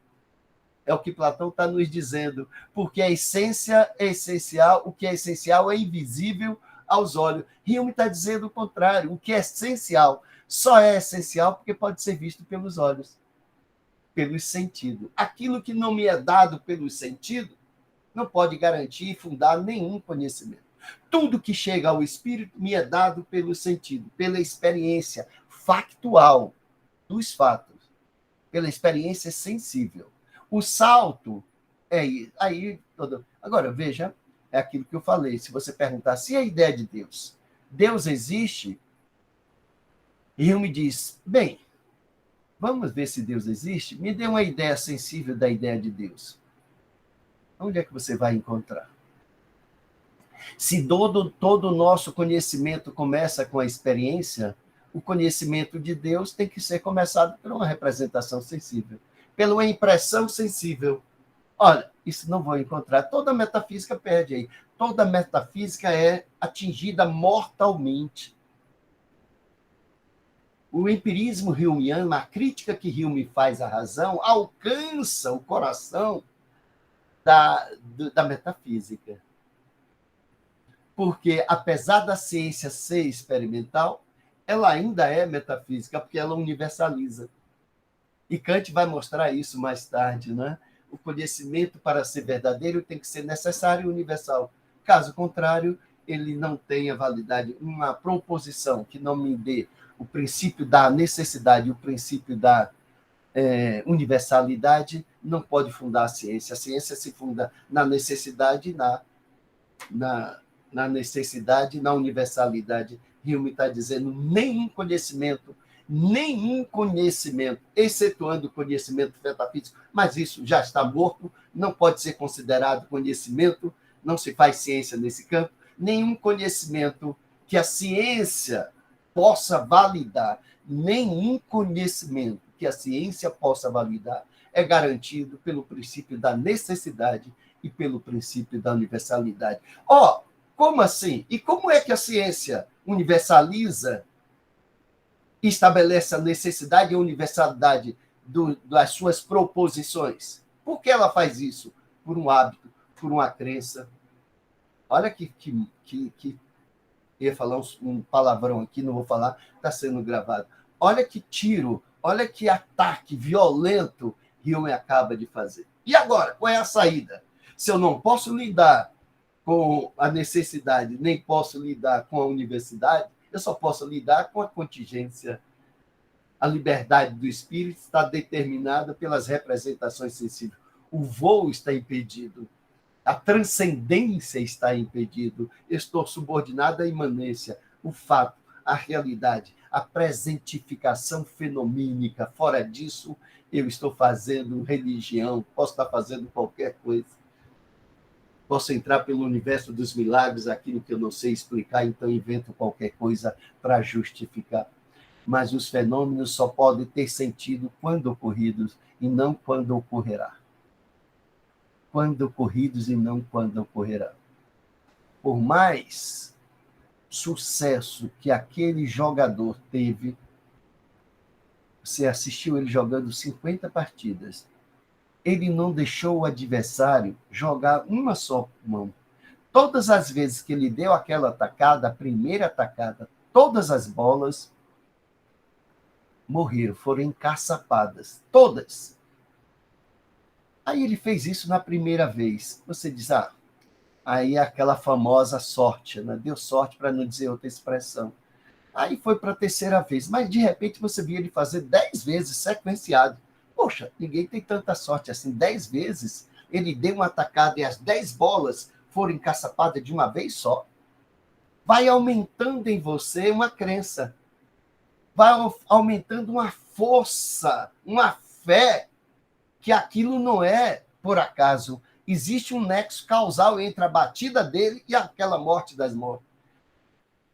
É o que Platão está nos dizendo, porque a essência é essencial, o que é essencial é invisível aos olhos. Hume está dizendo o contrário, o que é essencial só é essencial porque pode ser visto pelos olhos, pelos sentidos. Aquilo que não me é dado pelos sentidos não pode garantir e fundar nenhum conhecimento. Tudo que chega ao espírito me é dado pelo sentido, pela experiência factual dos fatos, pela experiência sensível. O salto é aí. Agora, veja, é aquilo que eu falei. Se você perguntar se é a ideia de Deus, Deus existe, e eu me diz, bem, vamos ver se Deus existe? Me dê uma ideia sensível da ideia de Deus. Onde é que você vai encontrar? Se todo o nosso conhecimento começa com a experiência, o conhecimento de Deus tem que ser começado por uma representação sensível, pela uma impressão sensível. Olha, isso não vou encontrar. Toda metafísica perde aí. Toda metafísica é atingida mortalmente. O empirismo humeano, a crítica que Hume faz à razão, alcança o coração da metafísica. Porque, apesar da ciência ser experimental, ela ainda é metafísica, porque ela universaliza. E Kant vai mostrar isso mais tarde, né? O conhecimento, para ser verdadeiro, tem que ser necessário e universal. Caso contrário, ele não tenha validade. Uma proposição que não me dê o princípio da necessidade, o princípio da universalidade, não pode fundar a ciência. A ciência se funda na necessidade, na necessidade, na universalidade. Hume está dizendo nenhum conhecimento, excetuando o conhecimento metafísico, mas isso já está morto, não pode ser considerado conhecimento, não se faz ciência nesse campo, nenhum conhecimento que a ciência possa validar, nenhum conhecimento que a ciência possa validar é garantido pelo princípio da necessidade e pelo princípio da universalidade. Como assim? E como é que a ciência universaliza, estabelece a necessidade e a universalidade das suas proposições? Por que ela faz isso? Por um hábito, por uma crença. Olha que ia falar um palavrão aqui, não vou falar, está sendo gravado. Olha que tiro, olha que ataque violento Hume acaba de fazer. E agora, qual é a saída? Se eu não posso lidar com a necessidade, nem posso lidar com a universidade, eu só posso lidar com a contingência. A liberdade do espírito está determinada pelas representações sensíveis. O voo está impedido. A transcendência está impedido. Estou subordinado à imanência, o fato, a realidade, a presentificação fenomínica. Fora disso, eu estou fazendo religião, posso estar fazendo qualquer coisa. Posso entrar pelo universo dos milagres, aquilo que eu não sei explicar, então invento qualquer coisa para justificar. Mas os fenômenos só podem ter sentido quando ocorridos e não quando ocorrerá. Quando ocorridos e não quando ocorrerá. Por mais sucesso que aquele jogador teve, você assistiu ele jogando 50 partidas, ele não deixou o adversário jogar uma só mão. Todas as vezes que ele deu aquela atacada, a primeira atacada, todas as bolas morreram, foram encaçapadas, todas. Aí ele fez isso na primeira vez. Você diz, aí é aquela famosa sorte, né? Deu sorte, para não dizer outra expressão. Aí foi para a terceira vez, mas de repente você via ele fazer 10 vezes sequenciado. Poxa, ninguém tem tanta sorte assim. 10 vezes ele deu uma atacada e as 10 bolas foram encaçapadas de uma vez só. Vai aumentando em você uma crença, vai aumentando uma força, uma fé, que aquilo não é por acaso. Existe um nexo causal entre a batida dele e aquela morte das mortes.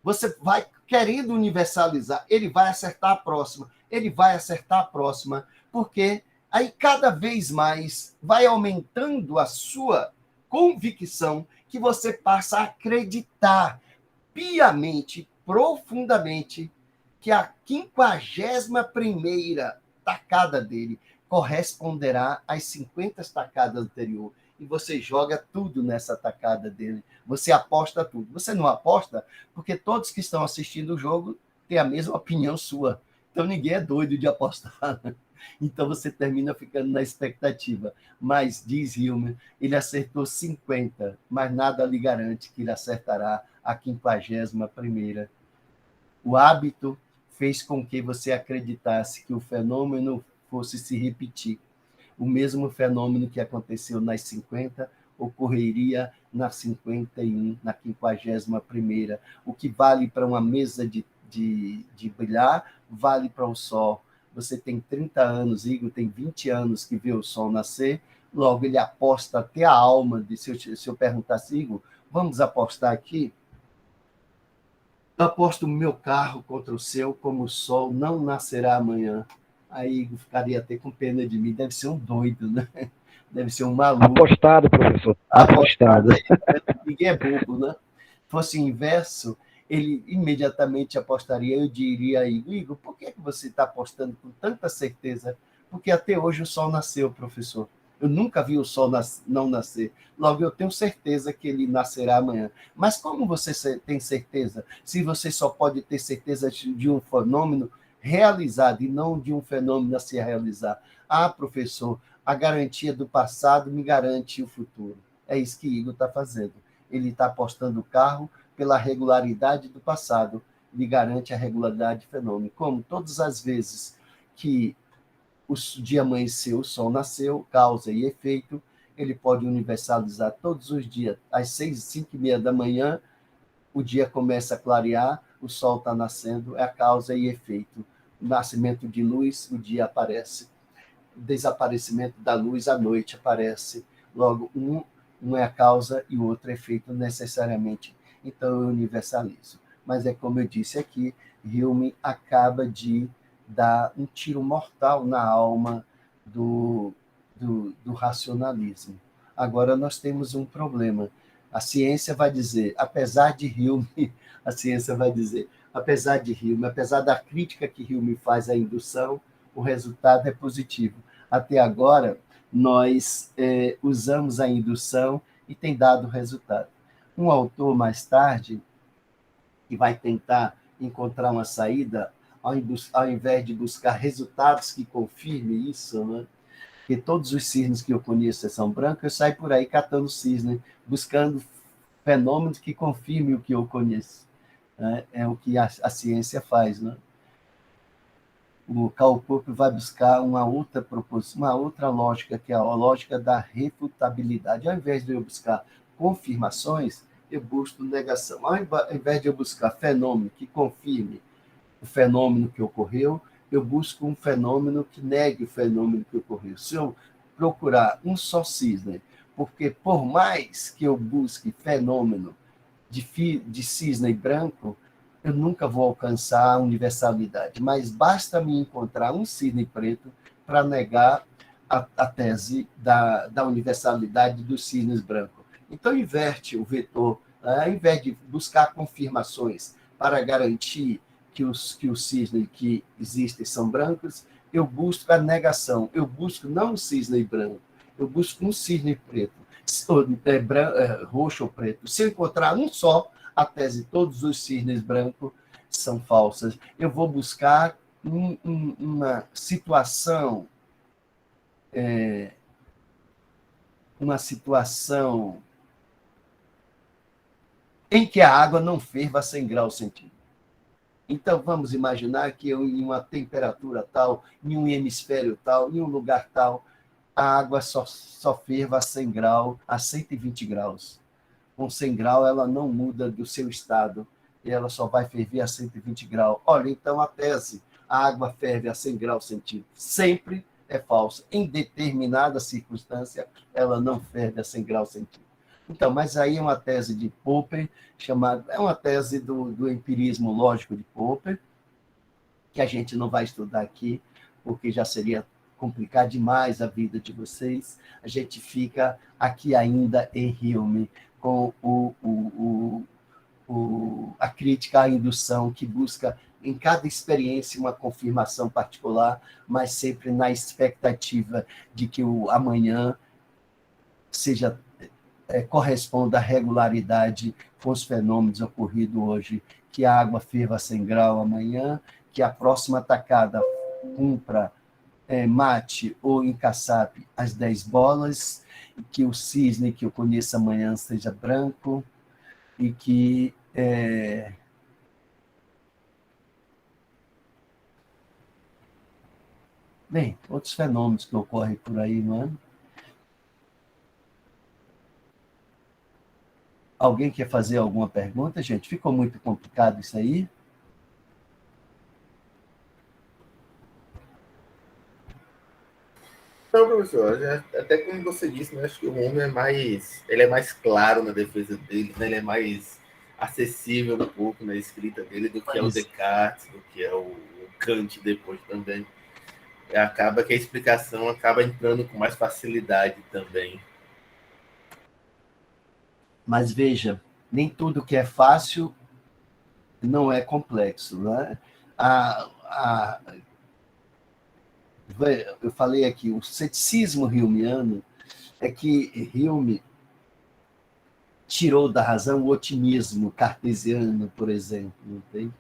Você vai querendo universalizar, ele vai acertar a próxima, ele vai acertar a próxima, porque aí cada vez mais vai aumentando a sua convicção que você passa a acreditar piamente, profundamente, que a 51ª tacada dele corresponderá às 50 tacadas anteriores. E você joga tudo nessa tacada dele. Você aposta tudo. Você não aposta porque todos que estão assistindo o jogo têm a mesma opinião sua. Então ninguém é doido de apostar. Então você termina ficando na expectativa. Mas, diz Hilmer, ele acertou 50, mas nada lhe garante que ele acertará a 51ª. O hábito fez com que você acreditasse que o fenômeno fosse se repetir. O mesmo fenômeno que aconteceu nas 50 ocorreria na 51, na 51ª. O que vale para uma mesa de bilhar, vale para o sol. Você tem 30 anos, Igor tem 20 anos que vê o sol nascer, logo ele aposta até a alma. Se eu perguntasse, Igor, vamos apostar aqui? Eu aposto o meu carro contra o seu, como o sol não nascerá amanhã. Aí Igor ficaria até com pena de mim, deve ser um doido, né? Deve ser um maluco. Apostado, professor. Apostado. Ninguém é bobo, né? Se fosse o inverso, ele imediatamente apostaria. Eu diria a Igor, por que você está apostando com tanta certeza? Porque até hoje o sol nasceu, professor. Eu nunca vi o sol não nascer. Logo, eu tenho certeza que ele nascerá amanhã. Mas como você tem certeza? Se você só pode ter certeza de um fenômeno realizado e não de um fenômeno a se realizar. Professor, a garantia do passado me garante o futuro. É isso que Igor está fazendo. Ele está apostando o carro pela regularidade do passado, lhe garante a regularidade do fenômeno. Como todas as vezes que o dia amanheceu, o sol nasceu, causa e efeito, ele pode universalizar todos os dias. Às 5h30 da manhã, o dia começa a clarear, o sol está nascendo, é a causa e efeito. O nascimento de luz, o dia aparece. O desaparecimento da luz, a noite aparece. Logo, um é a causa e o outro é efeito necessariamente. Então, eu universalizo. Mas é como eu disse aqui, Hume acaba de dar um tiro mortal na alma do racionalismo. Agora, nós temos um problema. A ciência vai dizer, apesar de Hume, a ciência vai dizer, apesar de Hume, apesar da crítica que Hume faz à indução, o resultado é positivo. Até agora, nós usamos a indução e tem dado resultado. Um autor, mais tarde, que vai tentar encontrar uma saída, ao invés de buscar resultados que confirmem isso, né? Porque todos os cisnes que eu conheço são brancos, eu saio por aí catando cisne, buscando fenômenos que confirmem o que eu conheço. É o que a ciência faz, né? O Karl Popper vai buscar uma outra proposição, uma outra lógica, que é a lógica da refutabilidade. Ao invés de eu buscar confirmações, eu busco negação. Ao invés de eu buscar fenômeno que confirme o fenômeno que ocorreu, eu busco um fenômeno que negue o fenômeno que ocorreu. Se eu procurar um só cisne, porque por mais que eu busque fenômeno de cisne branco, eu nunca vou alcançar a universalidade, mas basta me encontrar um cisne preto para negar a tese da universalidade dos cisnes brancos. Então, inverte o vetor, ao invés de buscar confirmações para garantir que os cisnes que existem são brancos, eu busco a negação, eu busco não o cisne branco, eu busco um cisne preto, roxo ou preto. Se eu encontrar um só, a tese de todos os cisnes brancos são falsas. Eu vou buscar uma situação em que a água não ferva a 100 graus centígrados. Então, vamos imaginar que eu, em uma temperatura tal, em um hemisfério tal, em um lugar tal, a água só ferva a 100 graus, a 120 graus. Com 100 graus, ela não muda do seu estado, e ela só vai ferver a 120 graus. Olha, então a tese, a água ferve a 100 graus centígrados, sempre é falsa. Em determinada circunstância, ela não ferve a 100 graus centígrados. Então, mas aí é uma tese de Popper, é uma tese do empirismo lógico de Popper, que a gente não vai estudar aqui, porque já seria complicar demais a vida de vocês. A gente fica aqui ainda em Hume, com a crítica à indução, que busca em cada experiência uma confirmação particular, mas sempre na expectativa de que o amanhã corresponda à regularidade com os fenômenos ocorridos hoje, que a água ferva a 100 graus amanhã, que a próxima tacada cumpra mate ou encaçape as 10 bolas, e que o cisne que eu conheço amanhã seja branco, e que bem, outros fenômenos que ocorrem por aí, não é? Alguém quer fazer alguma pergunta, gente? Ficou muito complicado isso aí? Não, professor, até como você disse, né, acho que o homem ele é mais claro na defesa dele, né, ele é mais acessível um pouco na escrita dele do que é o Descartes, do que é o Kant depois também. Acaba que a explicação acaba entrando com mais facilidade também. Mas veja, nem tudo que é fácil não é complexo, né? Eu falei aqui, o ceticismo humeano é que Hume tirou da razão o otimismo cartesiano, por exemplo. Entende?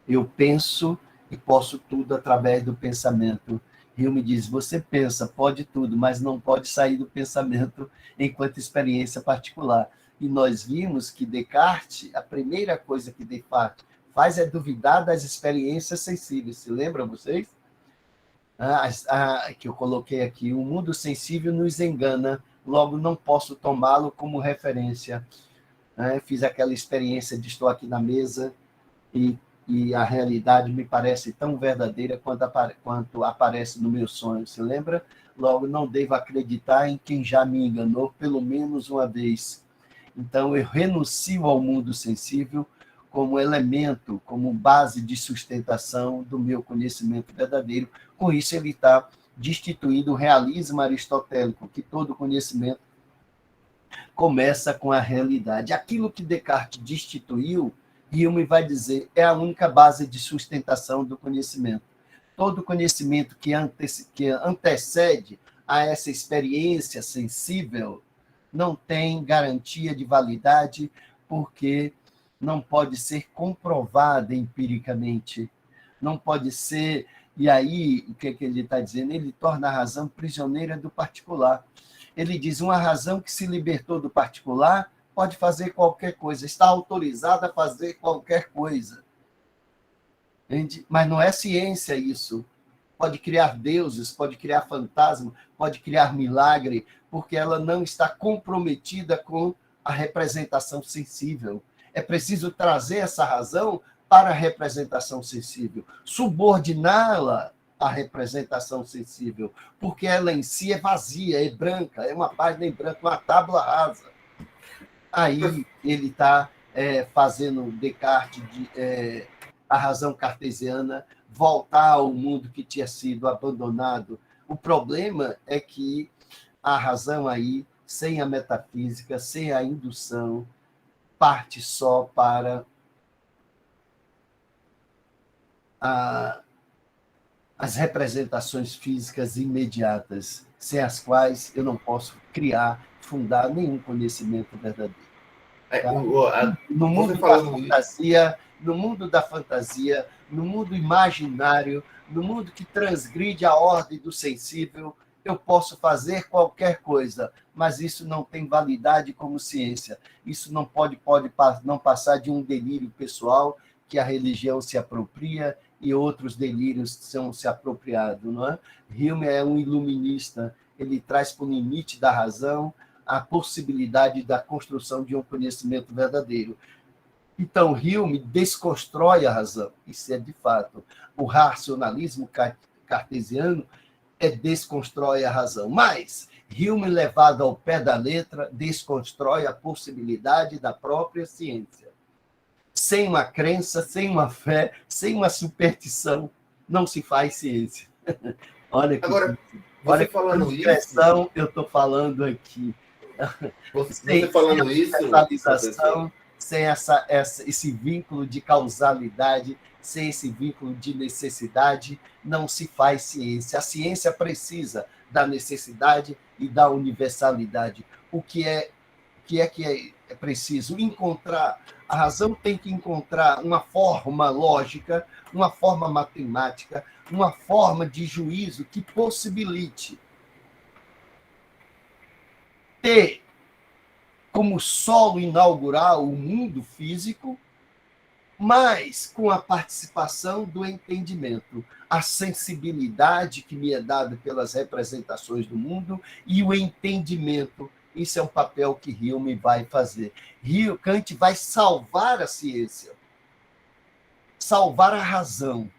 Eu penso e posso tudo através do pensamento. Hume diz, você pensa, pode tudo, mas não pode sair do pensamento enquanto experiência particular. E nós vimos que Descartes, a primeira coisa que Descartes faz é duvidar das experiências sensíveis. Se lembram vocês? Que eu coloquei aqui, o mundo sensível nos engana, logo não posso tomá-lo como referência. Fiz aquela experiência de estou aqui na mesa e a realidade me parece tão verdadeira quanto aparece no meu sonho. Se lembra? Logo, não devo acreditar em quem já me enganou pelo menos uma vez. Então, eu renuncio ao mundo sensível como elemento, como base de sustentação do meu conhecimento verdadeiro. Com isso, ele está destituindo o realismo aristotélico, que todo conhecimento começa com a realidade. Aquilo que Descartes destituiu, Hume vai dizer, é a única base de sustentação do conhecimento. Todo conhecimento que antecede a essa experiência sensível não tem garantia de validade, porque não pode ser comprovada empiricamente, não pode ser... E aí, o que ele está dizendo? Ele torna a razão prisioneira do particular. Ele diz, uma razão que se libertou do particular pode fazer qualquer coisa, está autorizada a fazer qualquer coisa. Entende? Mas não é ciência isso. Pode criar deuses, pode criar fantasma, pode criar milagre, porque ela não está comprometida com a representação sensível. É preciso trazer essa razão para a representação sensível, subordiná-la à representação sensível, porque ela em si é vazia, é branca, é uma página em branco, uma tábua rasa. Aí ele está fazendo Descartes, a razão cartesiana, voltar ao mundo que tinha sido abandonado. O problema é que a razão aí, sem a metafísica, sem a indução, parte só para as representações físicas imediatas, sem as quais eu não posso criar, fundar nenhum conhecimento verdadeiro. Tá? No mundo da fantasia, no mundo da fantasia, no mundo imaginário, no mundo que transgride a ordem do sensível, eu posso fazer qualquer coisa, mas isso não tem validade como ciência. Isso não pode não passar de um delírio pessoal que a religião se apropria e outros delírios são se apropriados, não é? Hume é um iluminista, ele traz para o limite da razão a possibilidade da construção de um conhecimento verdadeiro. Então, Hume desconstrói a razão, isso é de fato. O racionalismo cartesiano desconstrói a razão, mas Hume, levado ao pé da letra, desconstrói a possibilidade da própria ciência. Sem uma crença, sem uma fé, sem uma superstição, não se faz ciência. Olha que, agora, olha falando que expressão eu estou falando aqui. Você falando isso, sem esse vínculo de causalidade, sem esse vínculo de necessidade, não se faz ciência. A ciência precisa da necessidade e da universalidade. O que é preciso? Encontrar. A razão tem que encontrar uma forma lógica, uma forma matemática, uma forma de juízo que possibilite ter como solo inaugural o mundo físico, mas com a participação do entendimento, a sensibilidade que me é dada pelas representações do mundo e o entendimento. Isso é um papel que Hume vai fazer. Kant vai salvar a ciência, salvar a razão.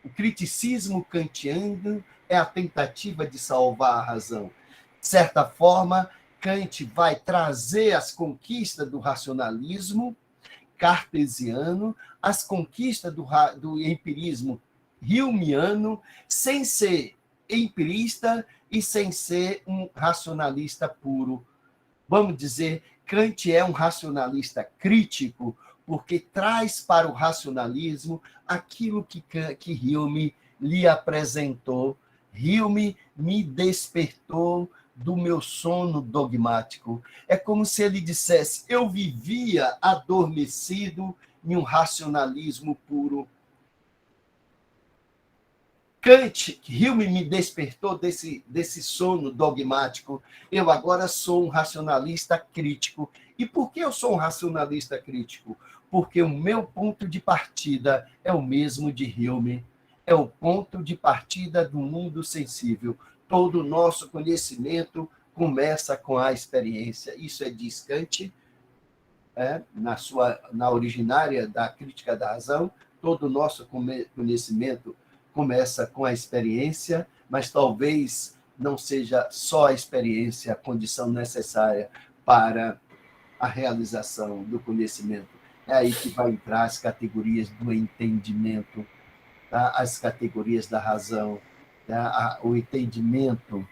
O criticismo kantiano é a tentativa de salvar a razão. De certa forma, Kant vai trazer as conquistas do racionalismo cartesiano, as conquistas do empirismo humeano, sem ser empirista e sem ser um racionalista puro. Vamos dizer, Kant é um racionalista crítico, porque traz para o racionalismo aquilo que Hume lhe apresentou. Hume me despertou do meu sono dogmático. É como se ele dissesse, eu vivia adormecido em um racionalismo puro. Hume me despertou desse sono dogmático. Eu agora sou um racionalista crítico. E por que eu sou um racionalista crítico? Porque o meu ponto de partida é o mesmo de Hume. É o ponto de partida do mundo sensível. Todo o nosso conhecimento começa com a experiência. Isso é diz Kant, na originária da Crítica da Razão. Todo o nosso conhecimento começa com a experiência, mas talvez não seja só a experiência a condição necessária para a realização do conhecimento. É aí que vai entrar as categorias do entendimento, tá? As categorias da razão, tá? O entendimento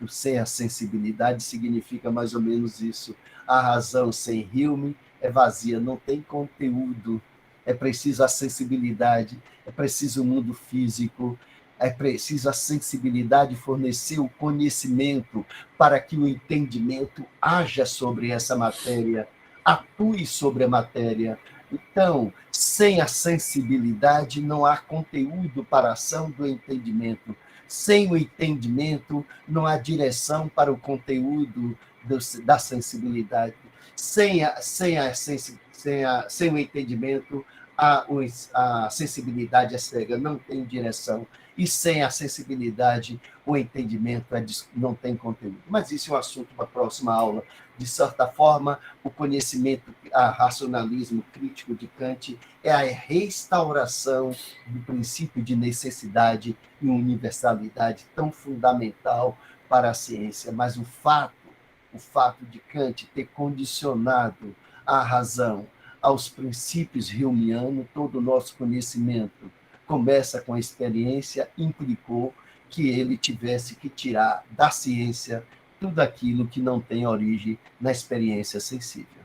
sem a sensibilidade significa mais ou menos isso. A razão sem Hume é vazia, não tem conteúdo. É preciso a sensibilidade, é preciso o mundo físico, é preciso a sensibilidade fornecer o conhecimento para que o entendimento haja sobre essa matéria, atue sobre a matéria. Então, sem a sensibilidade, não há conteúdo para a ação do entendimento. Sem o entendimento, não há direção para o conteúdo da sensibilidade. Sem o entendimento, a sensibilidade é cega, não tem direção. E sem a sensibilidade, o entendimento não tem conteúdo. Mas isso é um assunto para a próxima aula. De certa forma, o conhecimento, o racionalismo crítico de Kant é a restauração do princípio de necessidade e universalidade tão fundamental para a ciência. Mas o fato de Kant ter condicionado a razão aos princípios humeanos, todo o nosso conhecimento começa com a experiência, implicou que ele tivesse que tirar da ciência tudo aquilo que não tem origem na experiência sensível,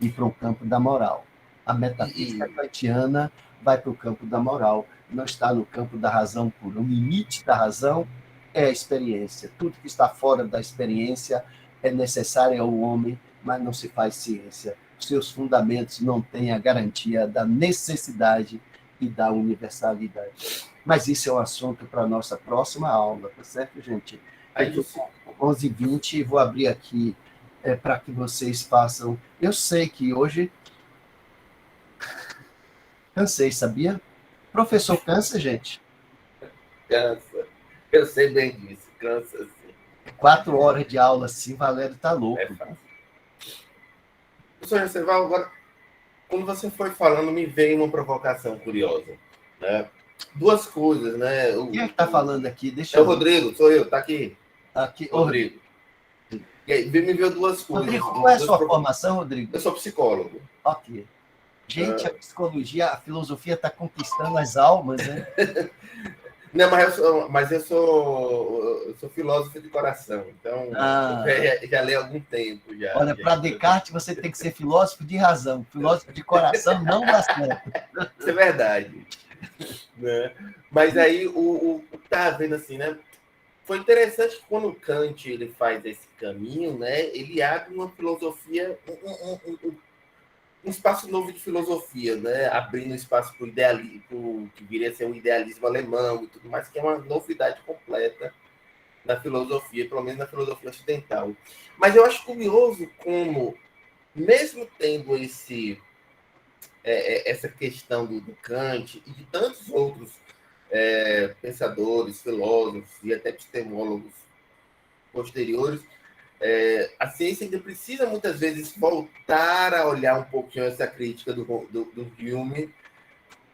e para o campo da moral. A metafísica kantiana vai para o campo da moral, não está no campo da razão pura. O limite da razão é a experiência. Tudo que está fora da experiência é necessário ao homem, mas não se faz ciência. Os seus fundamentos não têm a garantia da necessidade e da universalidade. Mas isso é um assunto para a nossa próxima aula, tá certo, gente? Aí, 11h20, vou abrir aqui para que vocês façam. Eu sei que hoje cansei, sabia? Professor cansa, gente? cansa. Eu sei bem disso, cansa sim. 4 horas de aula assim, Valério tá louco. É fácil. Professor José-Val, agora, quando você foi falando, me veio uma provocação curiosa, né? 2 coisas, né? Quem é que tá falando aqui? Deixa É o eu... Rodrigo, sou eu, tá aqui. Aqui, Rodrigo. E aí, me veio 2 coisas. Rodrigo, qual é a sua formação, Rodrigo? Eu sou psicólogo. Ok. Gente, a psicologia, a filosofia está conquistando as almas, né? Não, mas eu sou filósofo de coração, então já li há algum tempo. Olha, para Descartes você tem que ser filósofo de razão, filósofo de coração não dá certo. Isso é verdade. Né? Mas aí, o que tá vendo assim, né? Foi interessante que quando o Kant ele faz esse caminho, né? Ele abre uma filosofia, um espaço novo de filosofia, né? Abrindo espaço para o idealismo, que viria a ser um idealismo alemão e tudo mais, que é uma novidade completa na filosofia, pelo menos na filosofia ocidental. Mas eu acho curioso como, mesmo tendo essa questão do Kant e de tantos outros pensadores, filósofos e até epistemólogos posteriores, a ciência ainda precisa muitas vezes voltar a olhar um pouquinho essa crítica do Hume,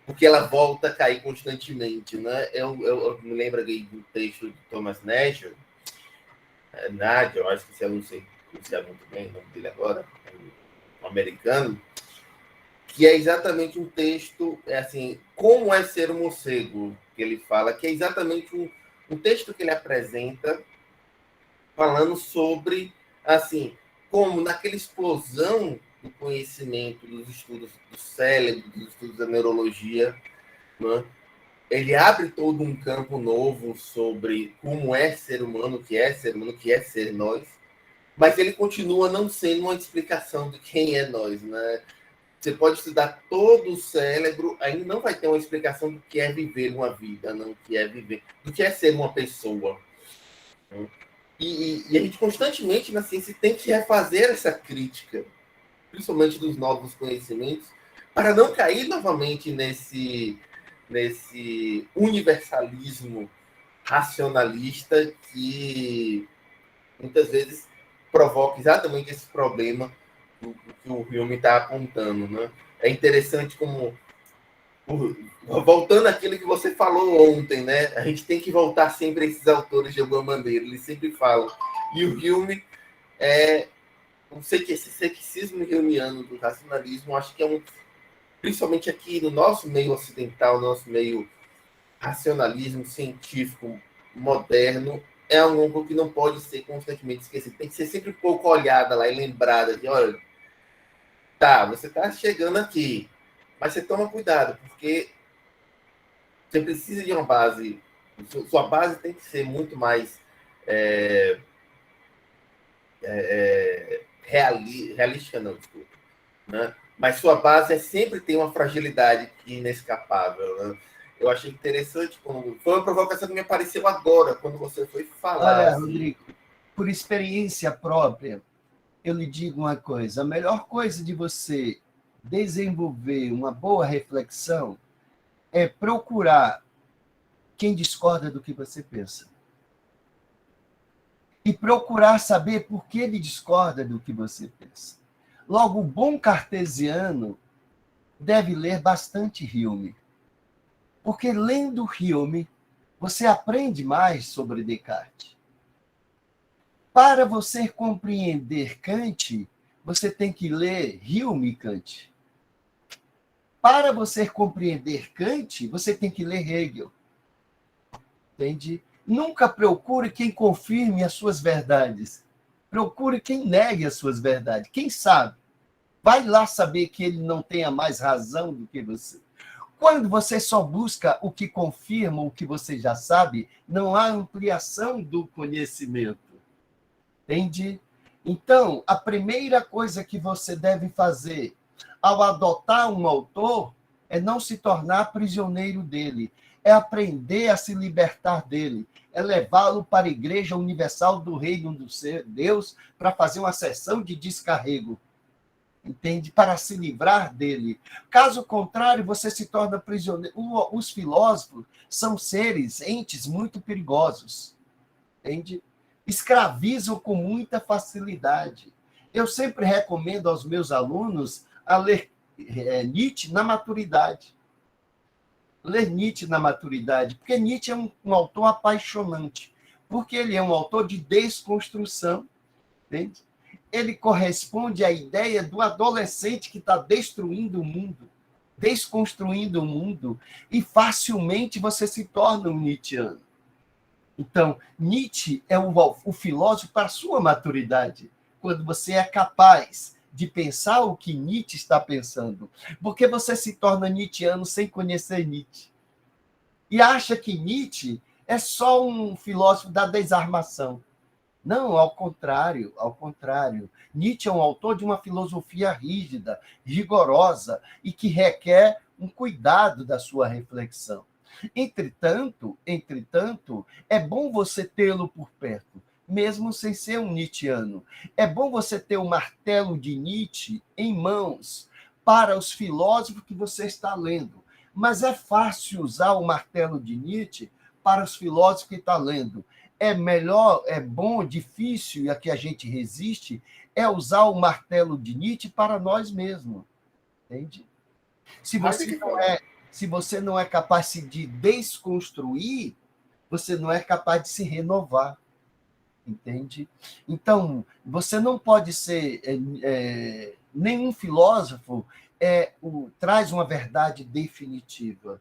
porque ela volta a cair constantemente, né? Eu me lembro aqui do texto de Thomas Nagel, eu acho que não sei pronunciar muito bem o nome dele agora, um americano, que é exatamente um texto, assim, como é ser um morcego, que ele fala, que é exatamente um texto que ele apresenta falando sobre, assim, como naquela explosão do conhecimento, dos estudos do cérebro, dos estudos da neurologia, né? Ele abre todo um campo novo sobre como é ser humano, o que é ser humano, o que é ser nós, mas ele continua não sendo uma explicação de quem é nós, né? Você pode estudar todo o cérebro, ainda não vai ter uma explicação do que é viver uma vida, não, do que é ser uma pessoa. E a gente constantemente na ciência tem que refazer essa crítica, principalmente dos novos conhecimentos, para não cair novamente nesse universalismo racionalista que muitas vezes provoca exatamente esse problema que o Hume está apontando, né? É interessante como, voltando àquilo que você falou ontem, né? A gente tem que voltar sempre a esses autores de alguma maneira, eles sempre falam. E o Hume não sei que esse ceticismo humeano do racionalismo, acho que principalmente aqui no nosso meio ocidental, nosso meio racionalismo científico moderno, é algo que não pode ser constantemente esquecido. Tem que ser sempre um pouco olhada lá e lembrada de, olha, você está chegando aqui, mas você toma cuidado, porque você precisa de uma base, sua base tem que ser muito mais realística, não, desculpa, né? Mas sua base sempre tem uma fragilidade inescapável, né? Eu achei interessante, foi uma provocação que me apareceu agora, quando você foi falar. Olha, assim. Rodrigo, por experiência própria, eu lhe digo uma coisa, a melhor coisa de você desenvolver uma boa reflexão é procurar quem discorda do que você pensa. E procurar saber por que ele discorda do que você pensa. Logo, o bom cartesiano deve ler bastante Hume. Porque lendo Hume, você aprende mais sobre Descartes. Para você compreender Kant, você tem que ler Hume e Kant. Para você compreender Kant, você tem que ler Hegel. Entende? Nunca procure quem confirme as suas verdades. Procure quem negue as suas verdades. Quem sabe? Vai lá saber que ele não tenha mais razão do que você. Quando você só busca o que confirma o que você já sabe, não há ampliação do conhecimento. Entende? Então, a primeira coisa que você deve fazer ao adotar um autor é não se tornar prisioneiro dele, é aprender a se libertar dele, é levá-lo para a Igreja Universal do Reino do Deus para fazer uma sessão de descarrego, entende? Para se livrar dele. Caso contrário, você se torna prisioneiro. Os filósofos são seres, entes muito perigosos, entende? Escravizam com muita facilidade. Eu sempre recomendo aos meus alunos a ler Nietzsche na maturidade. Ler Nietzsche na maturidade, porque Nietzsche é um autor apaixonante, porque ele é um autor de desconstrução, entende? Ele corresponde à ideia do adolescente que está destruindo o mundo, desconstruindo o mundo, e facilmente você se torna um nietzschiano. Então, Nietzsche é o filósofo para a sua maturidade, quando você é capaz de pensar o que Nietzsche está pensando, porque você se torna nietzschiano sem conhecer Nietzsche. E acha que Nietzsche é só um filósofo da desarmação. Não, ao contrário, ao contrário. Nietzsche é um autor de uma filosofia rígida, rigorosa, e que requer um cuidado da sua reflexão. Entretanto, é bom você tê-lo por perto, mesmo sem ser um nietzschiano. É bom você ter o martelo de Nietzsche em mãos para os filósofos que você está lendo. Mas é fácil usar o martelo de Nietzsche para os filósofos que está lendo. É melhor, é bom, difícil, e a que a gente resiste, é usar o martelo de Nietzsche para nós mesmos. Entende? Se você não é capaz de desconstruir, você não é capaz de se renovar. Entende? Então, você não pode ser... nenhum filósofo traz uma verdade definitiva.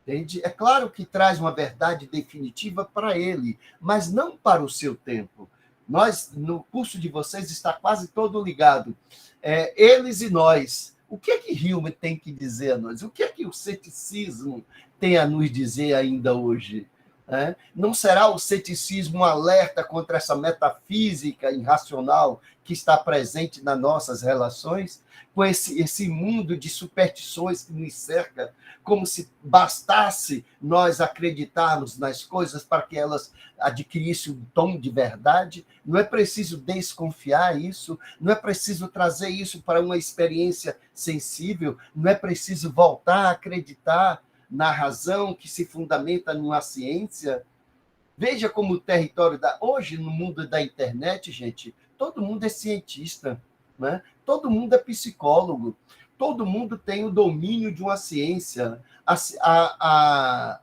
Entende? É claro que traz uma verdade definitiva para ele, mas não para o seu tempo. Nós, no curso de vocês, está quase todo ligado. Eles e nós. O que é que Hume tem que dizer a nós? O que é que o ceticismo tem a nos dizer ainda hoje? Não será o ceticismo um alerta contra essa metafísica irracional que está presente nas nossas relações, com esse mundo de superstições que nos cerca, como se bastasse nós acreditarmos nas coisas para que elas adquirissem um tom de verdade? Não é preciso desconfiar isso, não é preciso trazer isso para uma experiência sensível, não é preciso voltar a acreditar na razão que se fundamenta numa ciência. Veja como o território hoje, no mundo da internet, gente, todo mundo é cientista, né? Todo mundo é psicólogo, todo mundo tem o domínio de uma ciência. A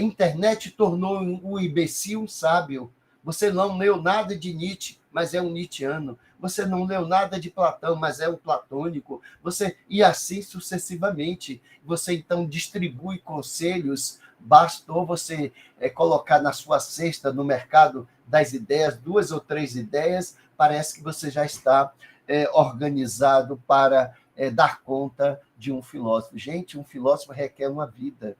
internet tornou o imbecil um sábio. Você não leu nada de Nietzsche, mas é um nietzschiano. Você não leu nada de Platão, mas é um platônico. E assim sucessivamente. Você, então, distribui conselhos. Bastou você colocar na sua cesta, no mercado das ideias, 2 ou 3 ideias, parece que você já está organizado para dar conta de um filósofo. Gente, um filósofo requer uma vida.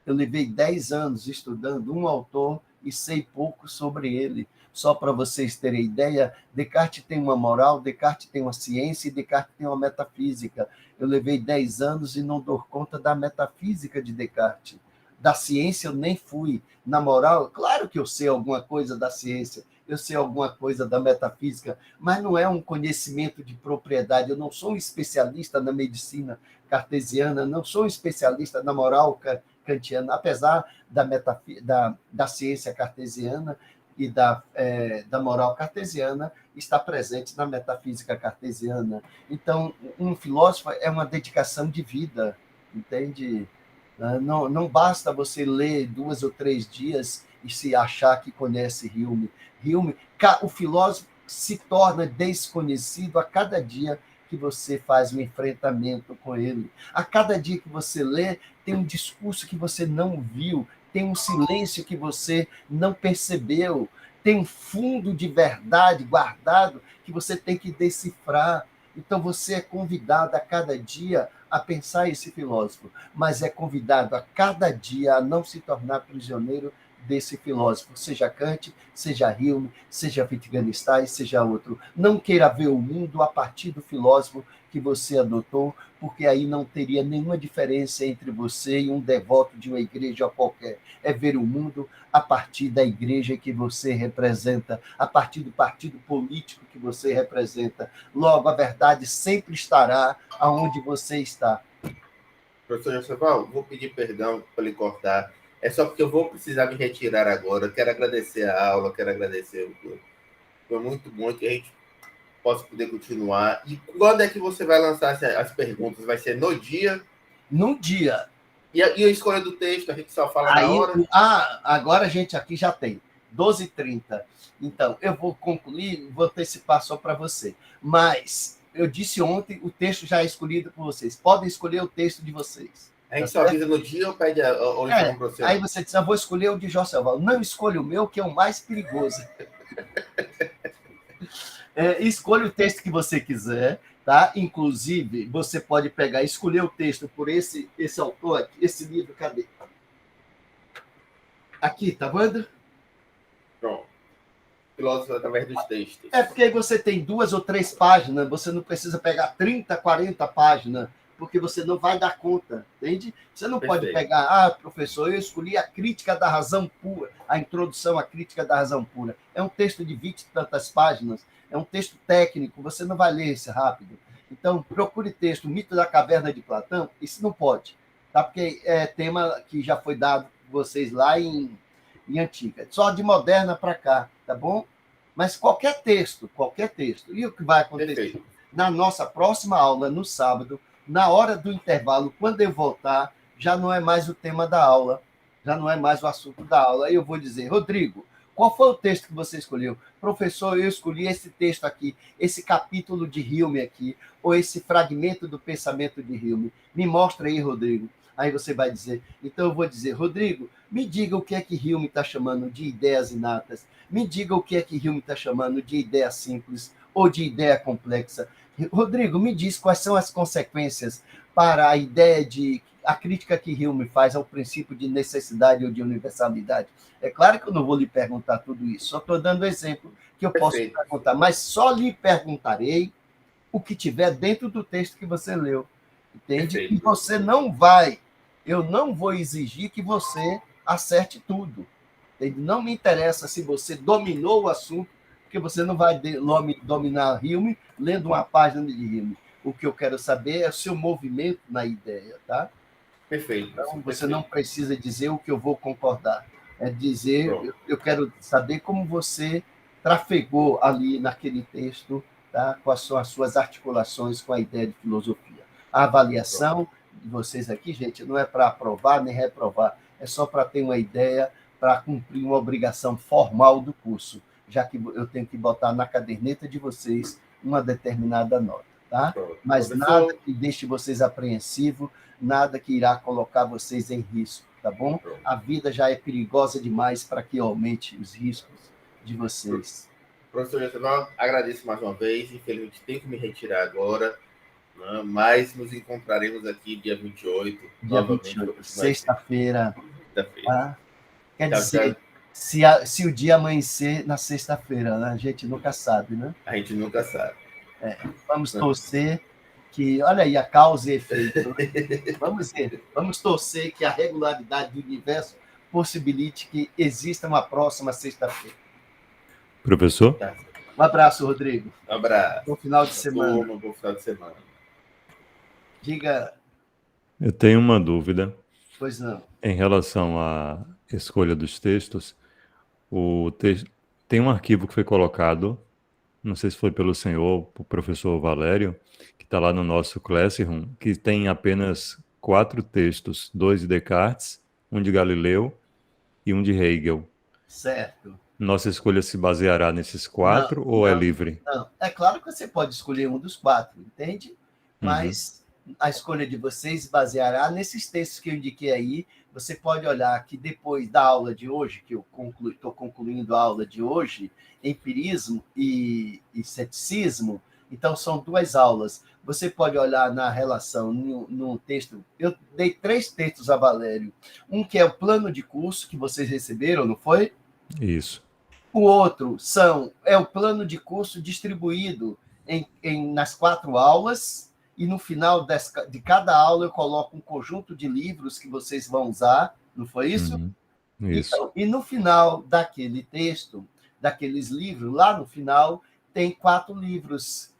Eu levei 10 anos estudando um autor e sei pouco sobre ele. Só para vocês terem ideia, Descartes tem uma moral, Descartes tem uma ciência e Descartes tem uma metafísica. Eu levei 10 anos e não dou conta da metafísica de Descartes. Da ciência eu nem fui. Na moral, claro que eu sei alguma coisa da ciência, eu sei alguma coisa da metafísica, mas não é um conhecimento de propriedade. Eu não sou um especialista na medicina cartesiana, não sou um especialista na moral kantiana, apesar da ciência cartesiana e da moral cartesiana está presente na metafísica cartesiana. Então, um filósofo é uma dedicação de vida, entende? Não basta você ler 2 ou 3 dias e se achar que conhece Hume. O filósofo se torna desconhecido a cada dia que você faz um enfrentamento com ele. A cada dia que você lê, tem um discurso que você não viu, tem um silêncio que você não percebeu, tem um fundo de verdade guardado que você tem que decifrar. Então, você é convidado a cada dia a pensar esse filósofo, mas é convidado a cada dia a não se tornar prisioneiro desse filósofo, seja Kant, seja Hume, seja Wittgenstein, seja outro. Não queira ver o mundo a partir do filósofo que você adotou, porque aí não teria nenhuma diferença entre você e um devoto de uma igreja qualquer. É ver o mundo a partir da igreja que você representa, a partir do partido político que você representa. Logo, a verdade sempre estará aonde você está. Professor Joseval, vou pedir perdão para lhe cortar. É só porque eu vou precisar me retirar agora. Quero agradecer a aula, quero agradecer o curso. Foi muito bom que a gente possa poder continuar. E quando é que você vai lançar as perguntas? Vai ser no dia? No dia. E a escolha do texto, a gente só fala Aí, na hora? agora a gente aqui já tem 12h30. Então, eu vou concluir, vou antecipar só para você. Mas, eu disse ontem, o texto já é escolhido por vocês. Podem escolher o texto de vocês. A gente só avisa no dia ou pede para você? Aí você diz, vou escolher o de Joselval. Não escolha o meu, que é o mais perigoso. Escolha o texto que você quiser, tá? Inclusive, você pode pegar e escolher o texto por esse autor aqui, esse livro, cadê? Aqui, tá vendo? Pronto. Filósofo através dos textos. Porque aí você tem 2 ou 3 páginas, você não precisa pegar 30, 40 páginas, porque você não vai dar conta, entende? Você não pode pegar, professor, eu escolhi a crítica da razão pura, a introdução à crítica da razão pura. É um texto de 20 e tantas páginas, é um texto técnico, você não vai ler esse rápido. Então, procure texto, o Mito da Caverna de Platão, isso não pode, tá? Porque é tema que já foi dado por vocês lá em Antiga. Só de moderna para cá, tá bom? Mas qualquer texto. E o que vai acontecer? Perfeito. Na nossa próxima aula, no sábado, na hora do intervalo, quando eu voltar, já não é mais o tema da aula, já não é mais o assunto da aula. Aí eu vou dizer, Rodrigo, qual foi o texto que você escolheu? Professor, eu escolhi esse texto aqui, esse capítulo de Hume aqui, ou esse fragmento do pensamento de Hume. Me mostra aí, Rodrigo. Aí você vai dizer, então eu vou dizer, Rodrigo, me diga o que é que Hume está chamando de ideias inatas, me diga o que é que Hume está chamando de ideia simples ou de ideia complexa. Rodrigo, me diz quais são as consequências para a ideia de a crítica que Hume faz ao princípio de necessidade ou de universalidade. É claro que eu não vou lhe perguntar tudo isso, só estou dando exemplo que eu posso lhe perguntar, mas só lhe perguntarei o que tiver dentro do texto que você leu. Entende? Perfeito. E você não vai, eu não vou exigir que você acerte tudo. Entende? Não me interessa se você dominou o assunto, porque você não vai dominar Hume lendo uma página de Hume. O que eu quero saber é o seu movimento na ideia, tá? Perfeito. Então, você não precisa dizer o que eu vou concordar. É dizer, eu quero saber como você trafegou ali naquele texto, tá? Quais são as suas articulações com a ideia de filosofia. A avaliação de vocês aqui, gente, não é para aprovar nem reprovar, é só para ter uma ideia, para cumprir uma obrigação formal do curso, já que eu tenho que botar na caderneta de vocês uma determinada nota, tá? Mas nada que deixe vocês apreensivos, nada que irá colocar vocês em risco, tá bom? A vida já é perigosa demais para que aumente os riscos de vocês. Professor Joseval, agradeço mais uma vez, infelizmente tenho que me retirar agora, né? Mas nos encontraremos aqui dia 28. Dia 28, sexta-feira. Tá? Quer dizer, se o dia amanhecer na sexta-feira, né? A gente nunca sabe, né? A gente nunca sabe. Vamos torcer que, olha aí, a causa e efeito. Vamos torcer que a regularidade do universo possibilite que exista uma próxima sexta-feira. Professor? Um abraço, Rodrigo. Um abraço. Bom final de semana. Bom final de semana. Diga. Eu tenho uma dúvida. Pois não. Em relação à escolha dos textos, tem um arquivo que foi colocado, não sei se foi pelo senhor ou pelo professor Valério, que está lá no nosso Classroom, que tem apenas 4 textos, 2 de Descartes, um de Galileu e um de Hegel. Certo. Nossa escolha se baseará nesses 4 ou é livre? Não, é claro que você pode escolher um dos 4, entende? Mas a escolha de vocês baseará nesses textos que eu indiquei aí. Você pode olhar que depois da aula de hoje, que eu estou concluindo a aula de hoje, empirismo e ceticismo, Então, são 2 aulas. Você pode olhar na relação, no texto. Eu dei 3 textos a Valério. Um que é o plano de curso que vocês receberam, não foi? Isso. O outro é o plano de curso distribuído nas 4 aulas, e no final de cada aula eu coloco um conjunto de livros que vocês vão usar, não foi isso? Uhum. Isso. Então, e no final daquele texto, daqueles livros, lá no final, tem 4 livros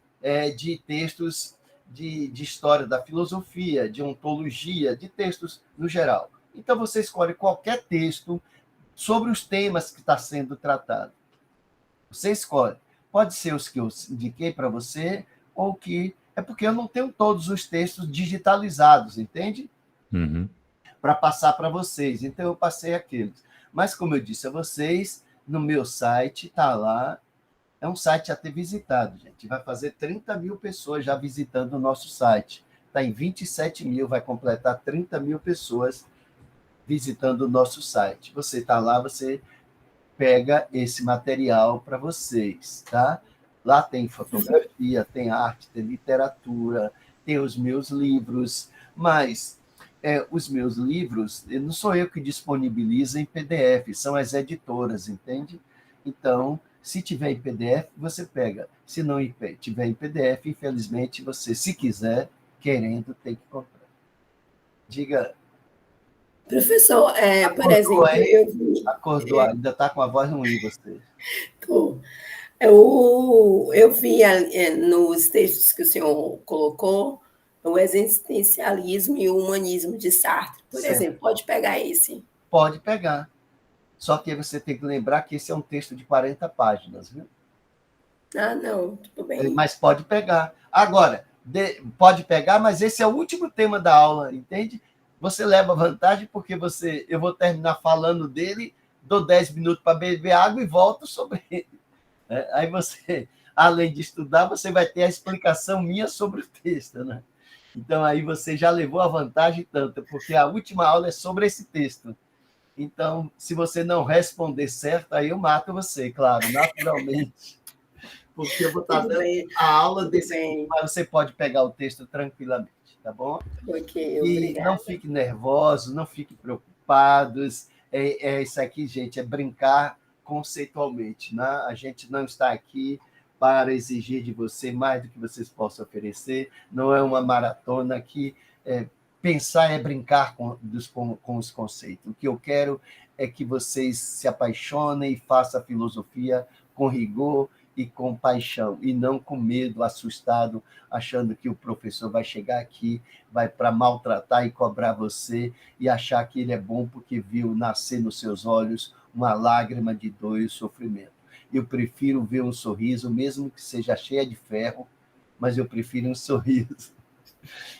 de textos de história da filosofia, de ontologia, de textos no geral. Então, você escolhe qualquer texto sobre os temas que está sendo tratado. Você escolhe. Pode ser os que eu indiquei para você, ou que... É porque eu não tenho todos os textos digitalizados, entende? Uhum. Para passar para vocês. Então, eu passei aqueles. Mas, como eu disse a vocês, no meu site está lá. É um site a ter visitado, gente. Vai fazer 30 mil pessoas já visitando o nosso site. Está em 27 mil, vai completar 30 mil pessoas visitando o nosso site. Você está lá, você pega esse material para vocês, tá? Lá tem fotografia, tem arte, tem literatura, tem os meus livros, mas os meus livros, não sou eu que disponibilizo em PDF, são as editoras, entende? Então, se tiver em PDF, você pega. Se não tiver em PDF, infelizmente, você, se quiser, querendo, tem que comprar. Diga. Professor, por exemplo, eu vi... Acordou, ainda está com a voz ruim, você. Eu vi nos textos que o senhor colocou o existencialismo e o humanismo de Sartre. Por exemplo, pode pegar esse? Pode pegar. Só que você tem que lembrar que esse é um texto de 40 páginas, viu? Ah, não, tudo bem. Mas pode pegar. Agora, pode pegar, mas esse é o último tema da aula, entende? Você leva vantagem porque eu vou terminar falando dele, dou 10 minutos para beber água e volto sobre ele. Aí você, além de estudar, você vai ter a explicação minha sobre o texto, né? Então, aí você já levou a vantagem tanto, porque a última aula é sobre esse texto. Então, se você não responder certo, aí eu mato você, claro, naturalmente. Porque eu vou estar dando a aula desse, mas você pode pegar o texto tranquilamente, tá bom? Ok, e não fique nervosos, não fique preocupados. Isso aqui, gente, é brincar conceitualmente, né? A gente não está aqui para exigir de você mais do que vocês possam oferecer. Não é uma maratona aqui. Pensar é brincar com os conceitos. O que eu quero é que vocês se apaixonem e façam a filosofia com rigor e com paixão, e não com medo, assustado, achando que o professor vai chegar aqui, vai para maltratar e cobrar você, e achar que ele é bom porque viu nascer nos seus olhos uma lágrima de dor e sofrimento. Eu prefiro ver um sorriso, mesmo que seja cheia de ferro, mas eu prefiro um sorriso.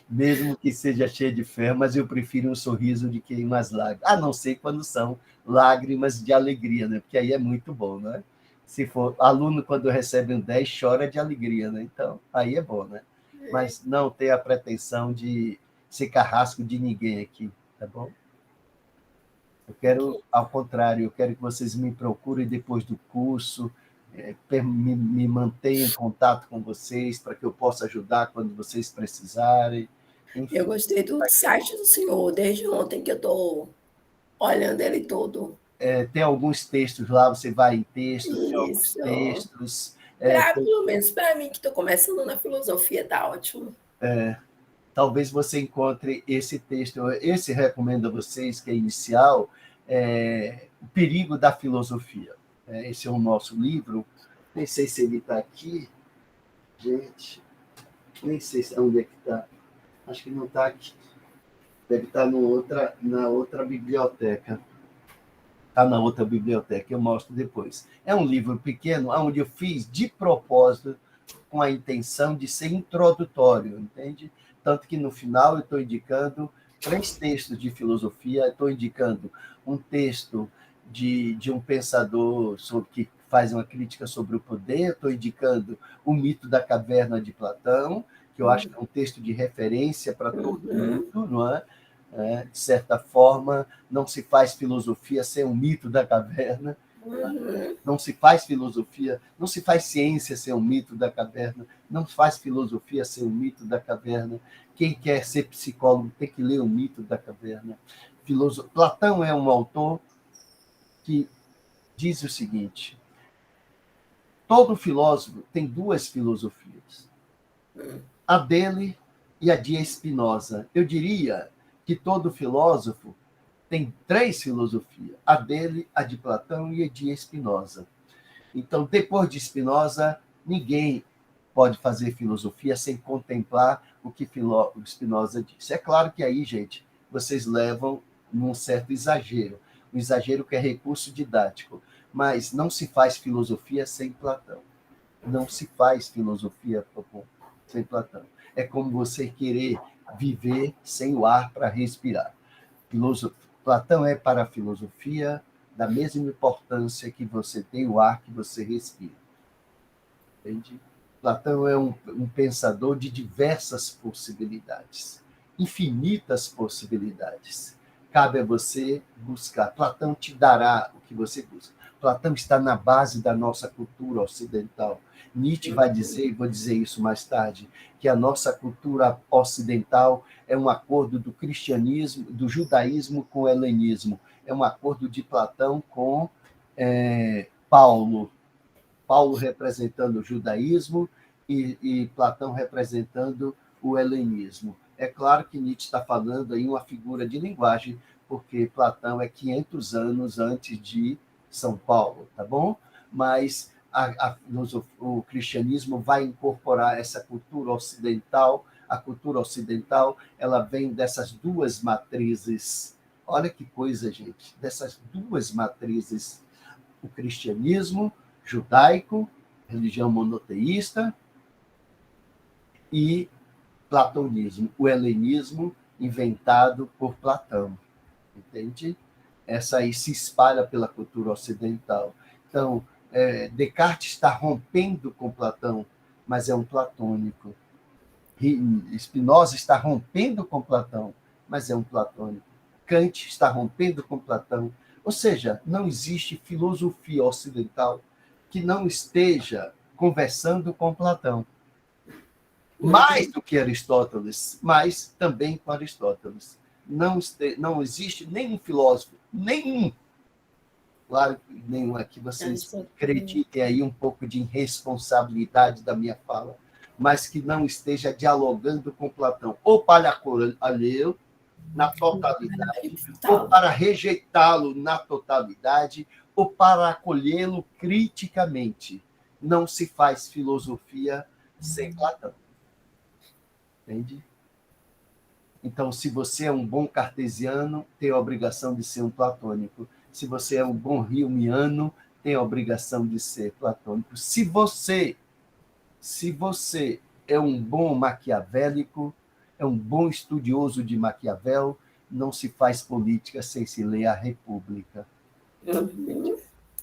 Mesmo que seja cheia de ferro, mas eu prefiro um sorriso de que umas lágrimas. A não ser quando são lágrimas de alegria, né? Porque aí é muito bom, né? Se for aluno, quando recebe um 10, chora de alegria, né? Então, aí é bom, né? Mas não ter a pretensão de ser carrasco de ninguém aqui, tá bom? Eu quero, ao contrário, eu quero que vocês me procurem depois do curso, me mantenham em contato com vocês para que eu possa ajudar quando vocês precisarem. Enfim, eu gostei do site do senhor, desde ontem que eu estou olhando ele todo. Tem alguns textos lá, você vai em textos, tem alguns textos. Pelo menos para mim, que estou começando na filosofia, está ótimo. Talvez você encontre esse texto, esse recomendo a vocês, que é inicial, O Perigo da Filosofia. Esse é o nosso livro, nem sei se ele está aqui, gente, nem sei onde é que está, acho que não está aqui, deve estar na outra biblioteca. Está na outra biblioteca, eu mostro depois. É um livro pequeno, onde eu fiz de propósito, com a intenção de ser introdutório, entende? Tanto que no final eu estou indicando 3 textos de filosofia, estou indicando um texto de um pensador que faz uma crítica sobre o poder, estou indicando o Mito da Caverna de Platão, que eu acho que é um texto de referência para todo mundo, não é? De certa forma, não se faz filosofia sem o mito da caverna, Não se faz filosofia, não se faz ciência sem o mito da caverna, não se faz filosofia sem o mito da caverna. Quem quer ser psicólogo tem que ler o mito da caverna. Platão é um autor que diz o seguinte: todo filósofo tem duas filosofias, a dele e a de Spinoza. Eu diria que todo filósofo tem três filosofias, a dele, a de Platão e a de Spinoza. Então, depois de Spinoza, ninguém pode fazer filosofia sem contemplar o que Spinoza disse. É claro que aí, gente, vocês levam num certo exagero, um exagero que é recurso didático, mas não se faz filosofia sem Platão. Não se faz filosofia sem Platão. É como você querer viver sem o ar para respirar. Platão é para a filosofia da mesma importância que você tem o ar que você respira. Entende? Platão é um pensador de diversas possibilidades, infinitas possibilidades. Cabe a você buscar. Platão te dará o que você busca. Platão está na base da nossa cultura ocidental. Nietzsche vai dizer, e vou dizer isso mais tarde, que a nossa cultura ocidental é um acordo do cristianismo, do judaísmo com o helenismo. É um acordo de Platão com Paulo. Paulo representando o judaísmo e Platão representando o helenismo. É claro que Nietzsche está falando aí uma figura de linguagem, porque Platão é 500 anos antes de São Paulo, tá bom? Mas o cristianismo vai incorporar essa cultura ocidental. A cultura ocidental, ela vem dessas duas matrizes. Olha que coisa, gente, dessas duas matrizes. O cristianismo judaico, religião monoteísta, e platonismo, o helenismo inventado por Platão. Entende? Essa aí se espalha pela cultura ocidental. Então, Descartes está rompendo com Platão, mas é um platônico. Spinoza está rompendo com Platão, mas é um platônico. Kant está rompendo com Platão. Ou seja, não existe filosofia ocidental que não esteja conversando com Platão. Mais do que Aristóteles, mas também com Aristóteles. Não existe nenhum filósofo, nenhum. Claro que nenhum aqui, vocês acreditem aí um pouco de irresponsabilidade da minha fala, mas que não esteja dialogando com Platão, ou para acolhê-lo na totalidade, ou para rejeitá-lo na totalidade, ou para acolhê-lo criticamente. Não se faz filosofia sem Platão. Entende? Então, se você é um bom cartesiano, tem a obrigação de ser um platônico. Se você é um bom hilmiano, tem a obrigação de ser platônico. Se você é um bom maquiavélico, é um bom estudioso de Maquiavel, não se faz política sem se ler a República.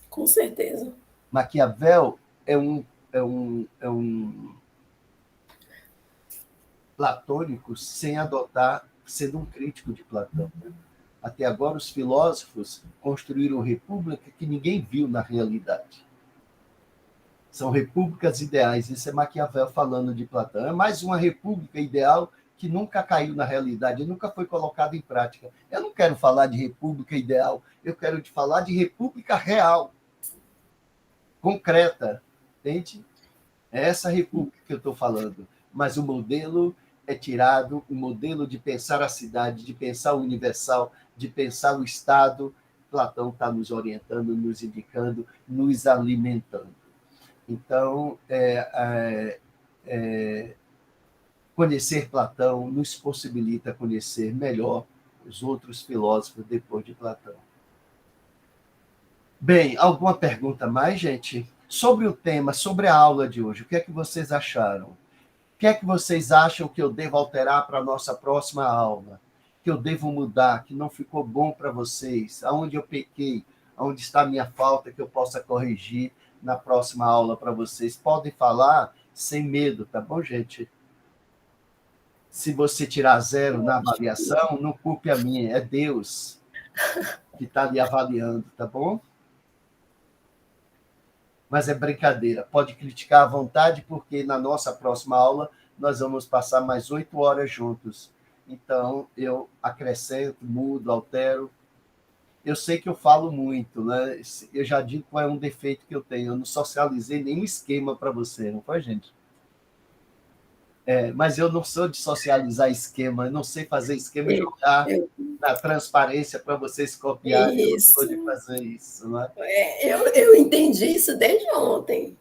Com certeza. Maquiavel é um platônico sem adotar, sendo um crítico de Platão. Até agora, os filósofos construíram república que ninguém viu na realidade. São repúblicas ideais. Isso é Maquiavel falando de Platão. É mais uma república ideal que nunca caiu na realidade, nunca foi colocada em prática. Eu não quero falar de república ideal, eu quero te falar de república real, concreta, entende? É essa república que eu estou falando. Mas o modelo é tirado, o modelo de pensar a cidade, de pensar o universal, de pensar o Estado. Platão está nos orientando, nos indicando, nos alimentando. Então, conhecer Platão nos possibilita conhecer melhor os outros filósofos depois de Platão. Bem, alguma pergunta mais, gente? Sobre o tema, sobre a aula de hoje, o que é que vocês acharam? O que é que vocês acham que eu devo alterar para a nossa próxima aula? Que eu devo mudar, que não ficou bom para vocês? Aonde eu pequei? Aonde está a minha falta que eu possa corrigir na próxima aula para vocês? Podem falar sem medo, tá bom, gente? Se você tirar 0 na avaliação, não culpe a minha, é Deus que está lhe avaliando, tá bom? Mas é brincadeira. Pode criticar à vontade, porque na nossa próxima aula nós vamos passar mais 8 horas juntos. Então, eu acrescento, mudo, altero. Eu sei que eu falo muito, né? Eu já digo qual é um defeito que eu tenho. Eu não socializei nenhum esquema para você, não foi, gente? Mas eu não sou de socializar esquema, eu não sei fazer esquema e jogar na transparência para vocês copiarem. Eu não sou de fazer isso, não é? Eu entendi isso desde ontem.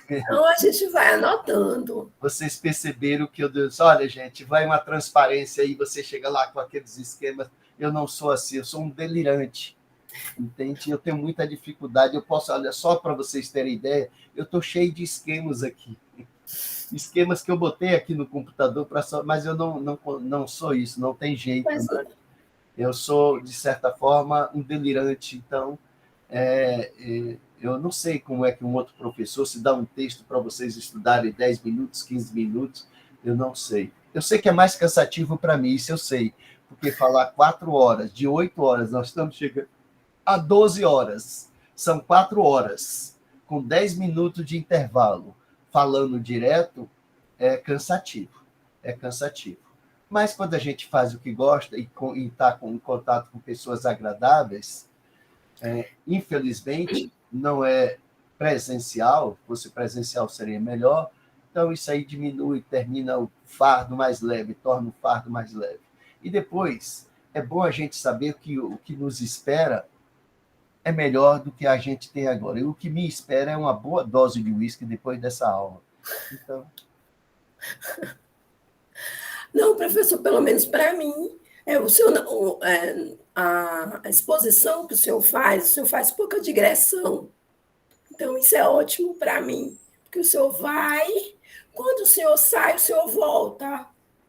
Então, a gente vai anotando. Vocês perceberam que eu disse, olha, gente, vai uma transparência aí, você chega lá com aqueles esquemas. Eu não sou assim, eu sou um delirante. Entende? Eu tenho muita dificuldade. Eu posso, olha, só para vocês terem ideia, eu estou cheio de esquemas aqui. Esquemas que eu botei aqui no computador, mas eu não sou isso, não tem jeito. Né? Eu sou, de certa forma, um delirante. Então, eu não sei como é que um outro professor se dá um texto para vocês estudarem 10 minutos, 15 minutos, eu não sei. Eu sei que é mais cansativo para mim, isso eu sei, porque falar 4 horas, de 8 horas, nós estamos chegando a 12 horas. São 4 horas, com 10 minutos de intervalo, falando direto, é cansativo. É cansativo. Mas quando a gente faz o que gosta e está em contato com pessoas agradáveis, infelizmente, não é presencial, se fosse presencial seria melhor, então isso aí diminui, termina o fardo mais leve, torna o fardo mais leve. E depois, é bom a gente saber que o que nos espera é melhor do que a gente tem agora. E o que me espera é uma boa dose de uísque depois dessa aula. Então... Não, professor, pelo menos para mim, a exposição que o senhor faz pouca digressão. Então, isso é ótimo para mim, porque o senhor vai, quando o senhor sai, o senhor volta.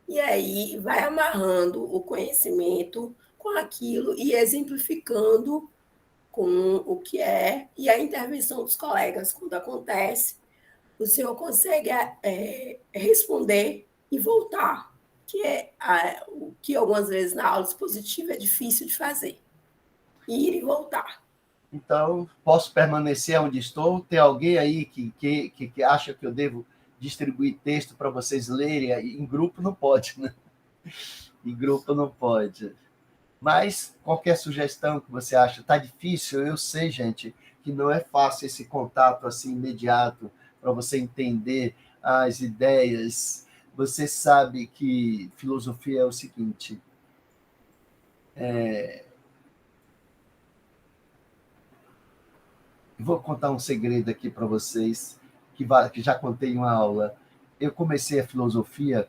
E aí vai amarrando o conhecimento com aquilo e exemplificando com o que é, e a intervenção dos colegas, quando acontece, o senhor consegue responder e voltar, que é o que algumas vezes na aula expositiva é difícil de fazer, ir e voltar. Então, posso permanecer onde estou? Tem alguém aí que acha que eu devo distribuir texto para vocês lerem? Em grupo não pode, né? Em grupo não pode. Mas qualquer sugestão que você acha, está difícil, eu sei, gente, que não é fácil esse contato assim imediato para você entender as ideias. Você sabe que filosofia é o seguinte, vou contar um segredo aqui para vocês, que já contei em uma aula. Eu comecei a filosofia,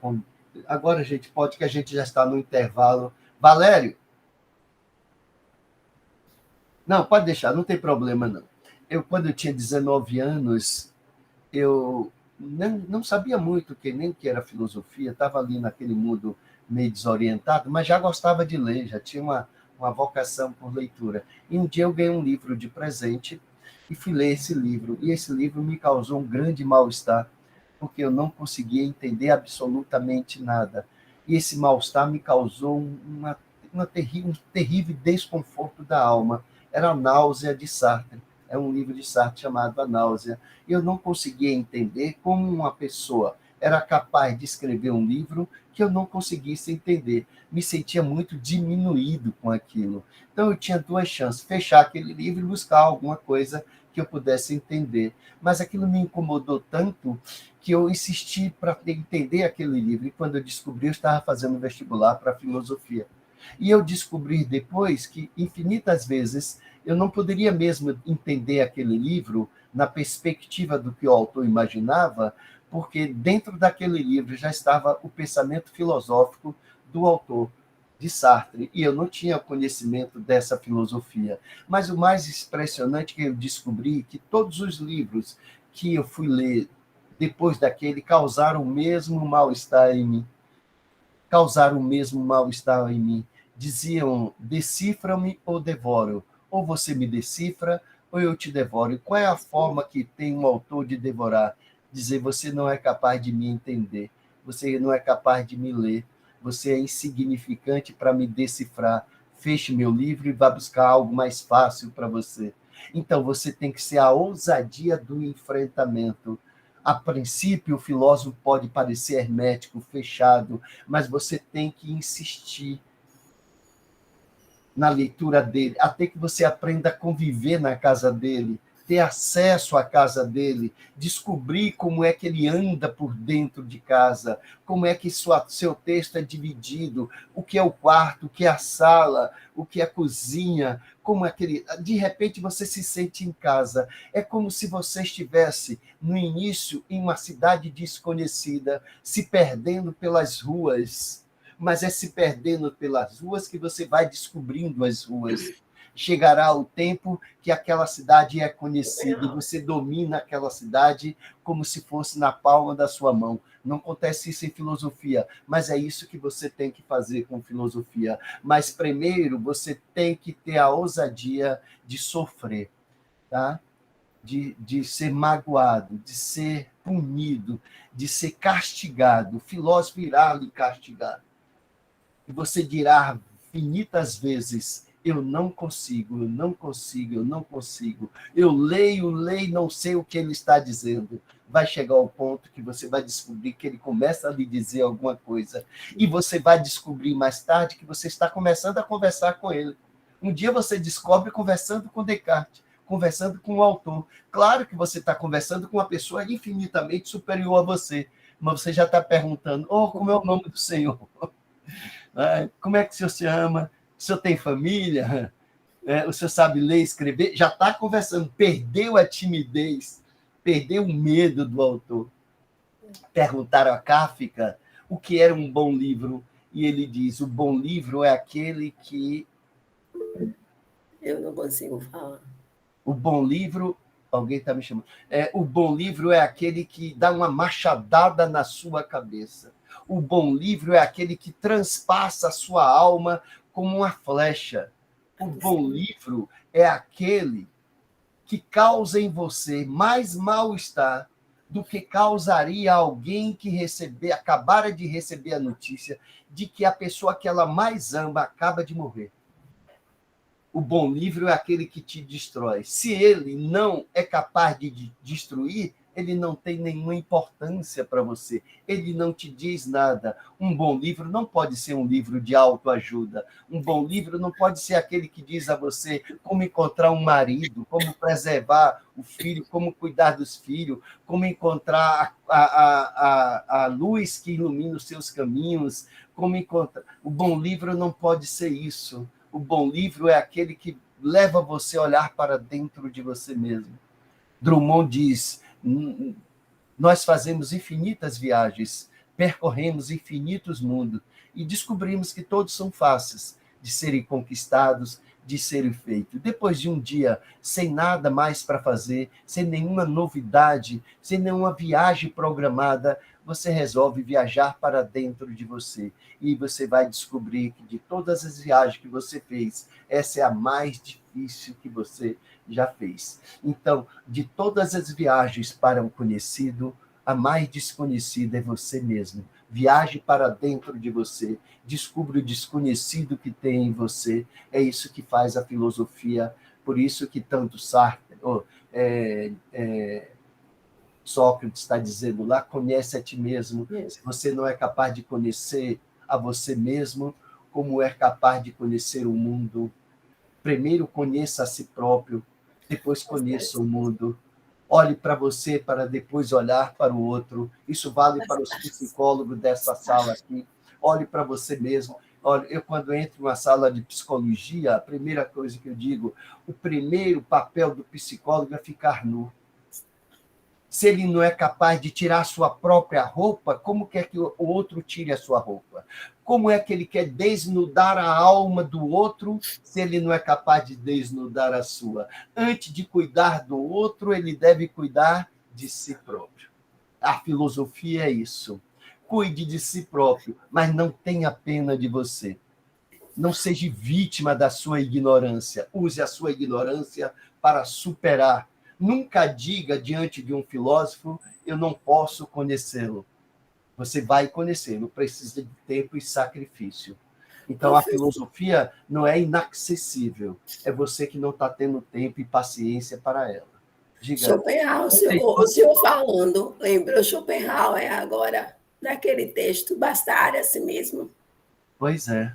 agora, gente, pode que a gente já está no intervalo. Valério, não, pode deixar, não tem problema, não. Quando eu tinha 19 anos, eu não sabia muito nem que era filosofia, estava ali naquele mundo meio desorientado, mas já gostava de ler, já tinha uma vocação por leitura. E um dia eu ganhei um livro de presente e fui ler esse livro. E esse livro me causou um grande mal-estar, porque eu não conseguia entender absolutamente nada. E esse mal-estar me causou um terrível desconforto da alma. Era a Náusea de Sartre. É um livro de Sartre chamado A Náusea. E eu não conseguia entender como uma pessoa era capaz de escrever um livro que eu não conseguisse entender. Me sentia muito diminuído com aquilo. Então, eu tinha 2 chances: fechar aquele livro e buscar alguma coisa que eu pudesse entender. Mas aquilo me incomodou tanto que eu insisti para entender aquele livro. E quando eu descobri, eu estava fazendo vestibular para filosofia. E eu descobri depois que, infinitas vezes, eu não poderia mesmo entender aquele livro na perspectiva do que o autor imaginava, porque dentro daquele livro já estava o pensamento filosófico do autor, de Sartre, e eu não tinha conhecimento dessa filosofia. Mas o mais impressionante que eu descobri que todos os livros que eu fui ler depois daquele causaram o mesmo mal-estar em mim. Causaram o mesmo mal-estar em mim. Diziam: decifra-me ou devoro. Ou você me decifra, ou eu te devoro. E qual é a forma que tem um autor de devorar? Dizer: você não é capaz de me entender, você não é capaz de me ler, você é insignificante para me decifrar. Feche meu livro e vá buscar algo mais fácil para você. Então, você tem que ser a ousadia do enfrentamento. A princípio, o filósofo pode parecer hermético, fechado, mas você tem que insistir na leitura dele, até que você aprenda a conviver na casa dele, ter acesso à casa dele, descobrir como é que ele anda por dentro de casa, como é que seu texto é dividido, o que é o quarto, o que é a sala, o que é a cozinha, como é que ele... De repente você se sente em casa. É como se você estivesse, no início, em uma cidade desconhecida, se perdendo pelas ruas, mas é se perdendo pelas ruas que você vai descobrindo as ruas. Chegará o tempo que aquela cidade é conhecida e você domina aquela cidade como se fosse na palma da sua mão. Não acontece isso em filosofia, mas é isso que você tem que fazer com filosofia. Mas primeiro você tem que ter a ousadia de sofrer, tá? De ser magoado, de ser punido, de ser castigado. O filósofo irá lhe castigar. E você dirá infinitas vezes: eu não consigo, eu não consigo, eu não consigo. Eu leio, não sei o que ele está dizendo. Vai chegar ao ponto que você vai descobrir que ele começa a lhe dizer alguma coisa. E você vai descobrir mais tarde que você está começando a conversar com ele. Um dia você descobre conversando com Descartes, conversando com o autor. Claro que você está conversando com uma pessoa infinitamente superior a você, mas você já está perguntando: como é o nome do Senhor? Como é que o senhor se ama? O senhor tem família? O senhor sabe ler e escrever? Já está conversando, perdeu a timidez, perdeu o medo do autor. Perguntaram a Kafka o que era um bom livro, e ele diz: o bom livro é aquele que... Eu não consigo falar. O bom livro... Alguém está me chamando. O bom livro é aquele que dá uma machadada na sua cabeça. O bom livro é aquele que transpassa a sua alma como uma flecha. O bom livro é aquele que causa em você mais mal-estar do que causaria alguém que acabara de receber a notícia de que a pessoa que ela mais ama acaba de morrer. O bom livro é aquele que te destrói. Se ele não é capaz de destruir, ele não tem nenhuma importância para você. Ele não te diz nada. Um bom livro não pode ser um livro de autoajuda. Um bom livro não pode ser aquele que diz a você como encontrar um marido, como preservar o filho, como cuidar dos filhos, como encontrar a luz que ilumina os seus caminhos, como encontrar... O bom livro não pode ser isso. O bom livro é aquele que leva você a olhar para dentro de você mesmo. Drummond diz: nós fazemos infinitas viagens, percorremos infinitos mundos e descobrimos que todos são fáceis de serem conquistados, de serem feitos. Depois de um dia sem nada mais para fazer, sem nenhuma novidade, sem nenhuma viagem programada, você resolve viajar para dentro de você. E você vai descobrir que de todas as viagens que você fez, essa é a mais difícil que você já fez. Então, de todas as viagens para um conhecido, a mais desconhecida é você mesmo. Viaje para dentro de você, descubra o desconhecido que tem em você. É isso que faz a filosofia. Por isso que tanto Sartre... Sócrates está dizendo lá: conhece a ti mesmo. Se você não é capaz de conhecer a você mesmo, como é capaz de conhecer o mundo? Primeiro conheça a si próprio, depois conheça o mundo. Olhe para você para depois olhar para o outro. Isso vale para os psicólogos dessa sala aqui. Olhe para você mesmo. Olha, eu quando entro numa sala de psicologia, a primeira coisa que eu digo: o primeiro papel do psicólogo é ficar nu. Se ele não é capaz de tirar a sua própria roupa, como quer que o outro tire a sua roupa? Como é que ele quer desnudar a alma do outro se ele não é capaz de desnudar a sua? Antes de cuidar do outro, ele deve cuidar de si próprio. A filosofia é isso. Cuide de si próprio, mas não tenha pena de você. Não seja vítima da sua ignorância. Use a sua ignorância para superar. Nunca diga diante de um filósofo: eu não posso conhecê-lo. Você vai conhecê-lo, precisa de tempo e sacrifício. Então, a filosofia não é inacessível, é você que não está tendo tempo e paciência para ela. Diga. Schopenhauer, o senhor falando, lembrou Schopenhauer agora, naquele texto, bastar a si mesmo. Pois é.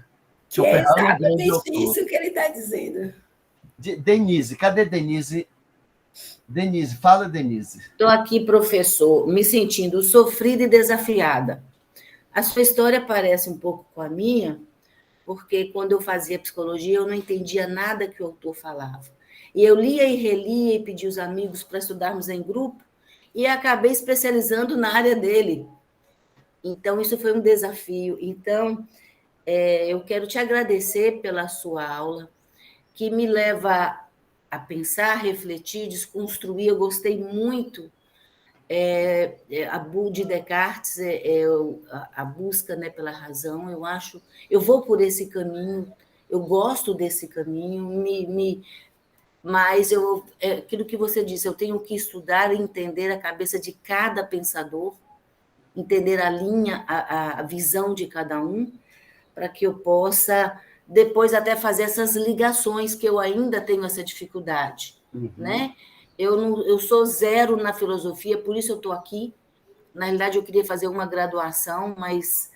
Que é Schopenhauer é um grande exatamente autor. isso que ele está dizendo. Denise, cadê Denise? Denise, fala, Denise. Estou aqui, professor, me sentindo sofrida e desafiada. A sua história parece um pouco com a minha, porque quando eu fazia psicologia, eu não entendia nada que o autor falava. E eu lia e relia e pedia os amigos para estudarmos em grupo, e acabei especializando na área dele. Então, isso foi um desafio. Então, eu quero te agradecer pela sua aula, que me leva a pensar, refletir, desconstruir. Eu gostei muito de Descartes, a busca, né, pela razão. Eu vou por esse caminho, eu gosto desse caminho, mas aquilo que você disse, eu tenho que estudar e entender a cabeça de cada pensador, entender a linha, a visão de cada um, para que eu possa depois até fazer essas ligações, que eu ainda tenho essa dificuldade, né? Eu sou zero na filosofia, por isso eu estou aqui. Na realidade, eu queria fazer uma graduação, mas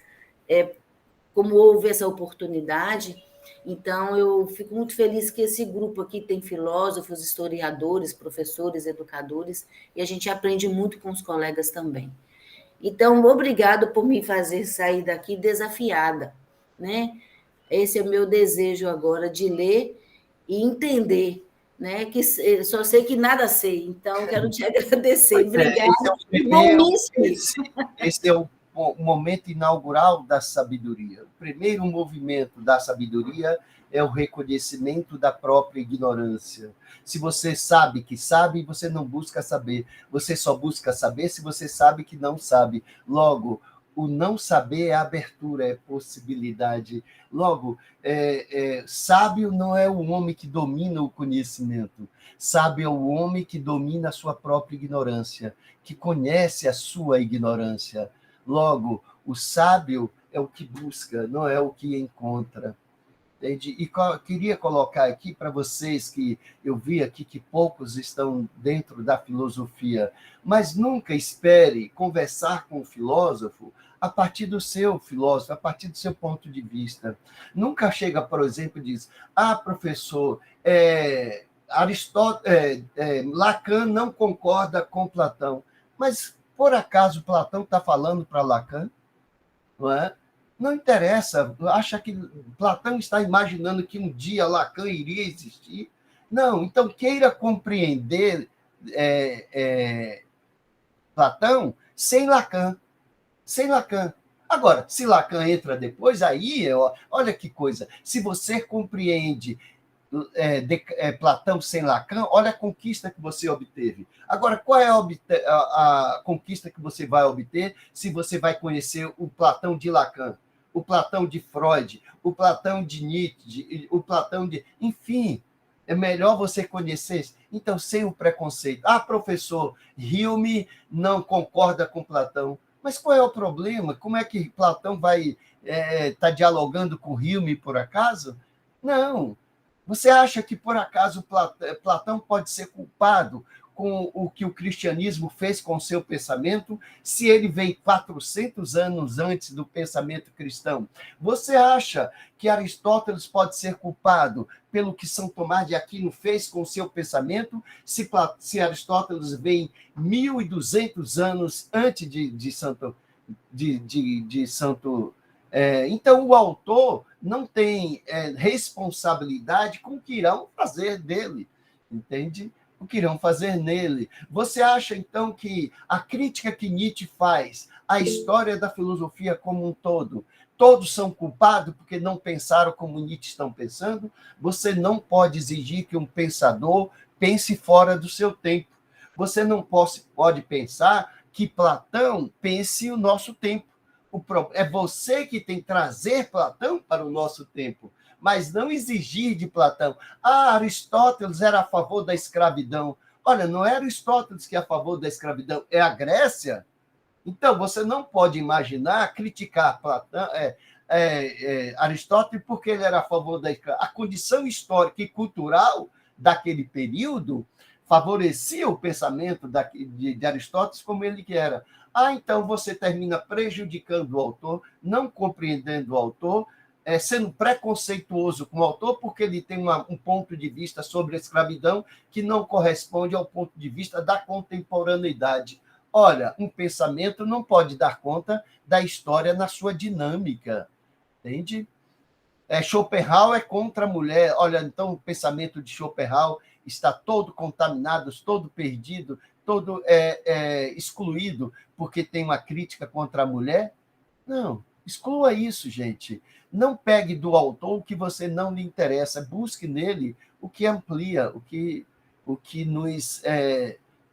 como houve essa oportunidade, então eu fico muito feliz que esse grupo aqui tem filósofos, historiadores, professores, educadores, e a gente aprende muito com os colegas também. Então, obrigado por me fazer sair daqui desafiada, né? Esse é o meu desejo agora, de ler e entender, né? Que só sei que nada sei, então quero te agradecer. Obrigada. Esse é o momento inaugural da sabedoria. O primeiro movimento da sabedoria é o reconhecimento da própria ignorância. Se você sabe que sabe, você não busca saber. Você só busca saber se você sabe que não sabe. Logo, o não saber é abertura, é possibilidade. Logo, sábio não é o homem que domina o conhecimento. Sábio é o homem que domina a sua própria ignorância, que conhece a sua ignorância. Logo, o sábio é o que busca, não é o que encontra. Entende? E queria colocar aqui para vocês, que eu vi aqui que poucos estão dentro da filosofia, mas nunca espere conversar com o filósofo a partir do seu filósofo, a partir do seu ponto de vista. Nunca chega, por exemplo, e diz: professor, Lacan não concorda com Platão. Mas, por acaso, Platão está falando para Lacan? Não é? Não interessa. Acha que Platão está imaginando que um dia Lacan iria existir? Não. Então, queira compreender Platão sem Lacan. Sem Lacan. Agora, se Lacan entra depois, aí, olha que coisa. Se você compreende Platão sem Lacan, olha a conquista que você obteve. Agora, qual é a conquista que você vai obter se você vai conhecer o Platão de Lacan, o Platão de Freud, o Platão de Nietzsche, o Platão de... Enfim, é melhor você conhecer. Então, sem o preconceito. Professor, Hume não concorda com Platão. Mas qual é o problema? Como é que Platão vai estar dialogando com Hume, por acaso? Não. Você acha que, por acaso, Platão pode ser culpado com o que o cristianismo fez com o seu pensamento, se ele veio 400 anos antes do pensamento cristão? Você acha que Aristóteles pode ser culpado pelo que São Tomás de Aquino fez com o seu pensamento, se Aristóteles vem 1.200 anos antes de Santo... Então, o autor não tem responsabilidade com o que irão fazer dele, entende? O que irão fazer nele. Você acha, então, que a crítica que Nietzsche faz à história da filosofia como um todo, todos são culpados porque não pensaram como Nietzsche estão pensando? Você não pode exigir que um pensador pense fora do seu tempo. Você não pode pensar que Platão pense o nosso tempo. É você que tem que trazer Platão para o nosso tempo, mas não exigir de Platão. Aristóteles era a favor da escravidão. Olha, não é Aristóteles que é a favor da escravidão, é a Grécia. Então, você não pode imaginar, criticar Platão, Aristóteles porque ele era a favor da escravidão. A condição histórica e cultural daquele período favorecia o pensamento de Aristóteles como ele que era. Então você termina prejudicando o autor, não compreendendo o autor, sendo preconceituoso com o autor, porque ele tem um ponto de vista sobre a escravidão que não corresponde ao ponto de vista da contemporaneidade. Olha, um pensamento não pode dar conta da história na sua dinâmica, entende? Schopenhauer é contra a mulher. Olha, então o pensamento de Schopenhauer está todo contaminado, todo perdido, todo excluído, porque tem uma crítica contra a mulher? Não, exclua isso, gente. Não pegue do autor o que você não lhe interessa, busque nele o que amplia, o que nos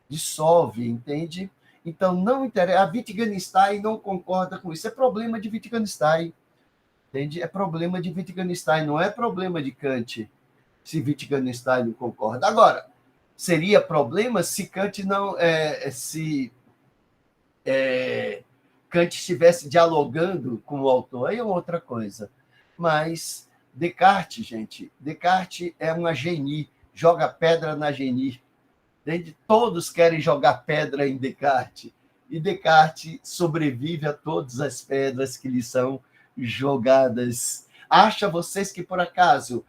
dissolve, entende? Então, não interessa. A Wittgenstein não concorda com isso. É problema de Wittgenstein, entende? É problema de Wittgenstein, não é problema de Kant, se Wittgenstein não concorda. Agora, seria problema se Kant não... Kant estivesse dialogando com o autor, aí é outra coisa. Mas Descartes, gente, Descartes é uma genie, joga pedra na genie. Entende? Todos querem jogar pedra em Descartes, e Descartes sobrevive a todas as pedras que lhe são jogadas. Acha vocês que, por acaso,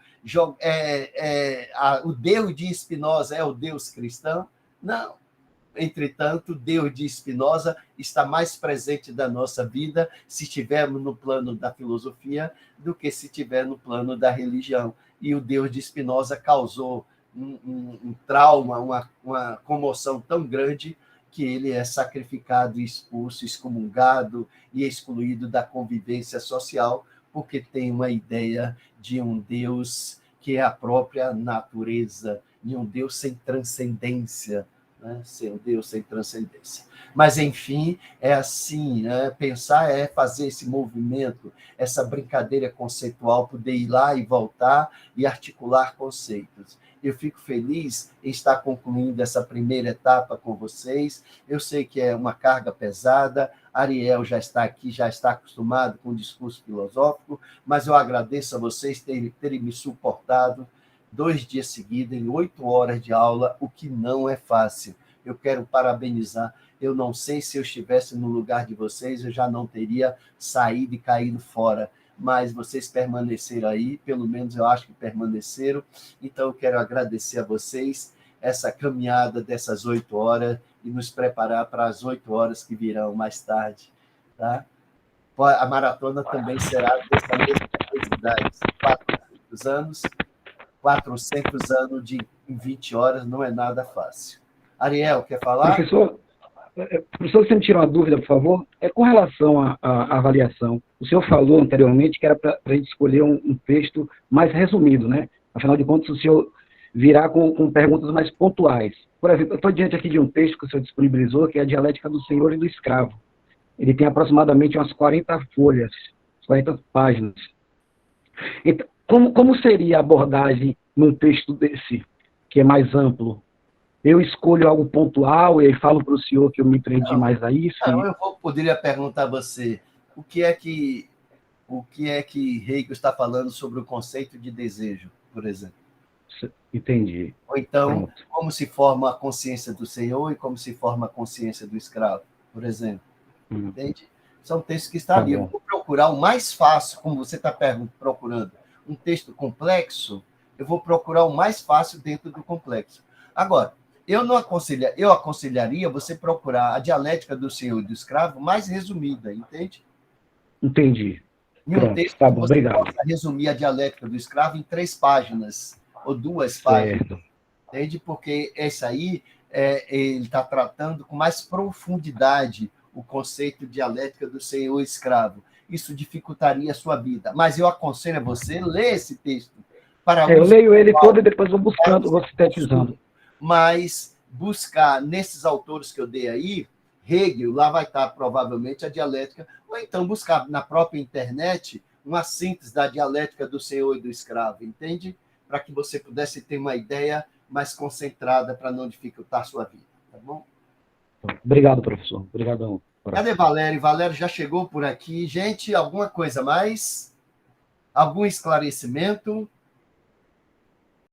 o Deus de Spinoza é o Deus cristão? Não. Entretanto, Deus de Spinoza está mais presente da nossa vida se estivermos no plano da filosofia do que se estiver no plano da religião. E o Deus de Spinoza causou um trauma, uma comoção tão grande que ele é sacrificado, expulso, excomungado e excluído da convivência social, porque tem uma ideia de um Deus que é a própria natureza, de um Deus sem transcendência, ser um Deus sem transcendência. Mas, enfim, é assim, né? Pensar é fazer esse movimento, essa brincadeira conceitual, poder ir lá e voltar e articular conceitos. Eu fico feliz em estar concluindo essa primeira etapa com vocês. Eu sei que é uma carga pesada, Ariel já está aqui, já está acostumado com o discurso filosófico, mas eu agradeço a vocês terem me suportado 2 dias seguidos, em 8 horas de aula, o que não é fácil. Eu quero parabenizar. Eu não sei se eu estivesse no lugar de vocês, eu já não teria saído e caído fora, mas vocês permaneceram aí, pelo menos eu acho que permaneceram. Então, eu quero agradecer a vocês essa caminhada dessas 8 horas e nos preparar para as 8 horas que virão mais tarde. Tá? A maratona também será dessa mesma intensidade, 400 anos. 400 anos em 20 horas não é nada fácil. Ariel, quer falar? Professor, você me tira uma dúvida, por favor? Com relação à avaliação. O senhor falou anteriormente que era para a gente escolher um texto mais resumido, né? Afinal de contas, o senhor virá com perguntas mais pontuais. Por exemplo, eu estou diante aqui de um texto que o senhor disponibilizou, que é a Dialética do Senhor e do Escravo. Ele tem aproximadamente umas 40 folhas, 40 páginas. Então, como seria a abordagem num texto desse, que é mais amplo? Eu escolho algo pontual e falo para o senhor que eu me prendi mais a isso? Não, eu poderia perguntar a você o que é que Hegel está falando sobre o conceito de desejo, por exemplo. Entendi. Ou então, como se forma a consciência do Senhor e como se forma a consciência do escravo, por exemplo. Entende? São textos que estão ali. Eu vou procurar o mais fácil, como você está procurando um texto complexo, eu vou procurar o mais fácil dentro do complexo. Agora, eu aconselharia você procurar a Dialética do Senhor e do Escravo mais resumida, entende? Entendi. Em um texto tá bom, você obrigado. possa resumir a Dialética do Escravo em 3 páginas, ou 2 páginas, entende? Porque esse aí, ele está tratando com mais profundidade o conceito de dialética do Senhor e Escravo. Isso dificultaria a sua vida. Mas eu aconselho a você ler esse texto. Eu leio ele todo e depois vou buscando, vou sintetizando. Mas buscar nesses autores que eu dei aí, Hegel, lá vai estar provavelmente a dialética, ou então buscar na própria internet uma síntese da dialética do Senhor e do Escravo, entende? Para que você pudesse ter uma ideia mais concentrada para não dificultar a sua vida, tá bom? Obrigado, professor. Obrigadão. Cadê Valério? Valério já chegou por aqui. Gente, alguma coisa mais? Algum esclarecimento?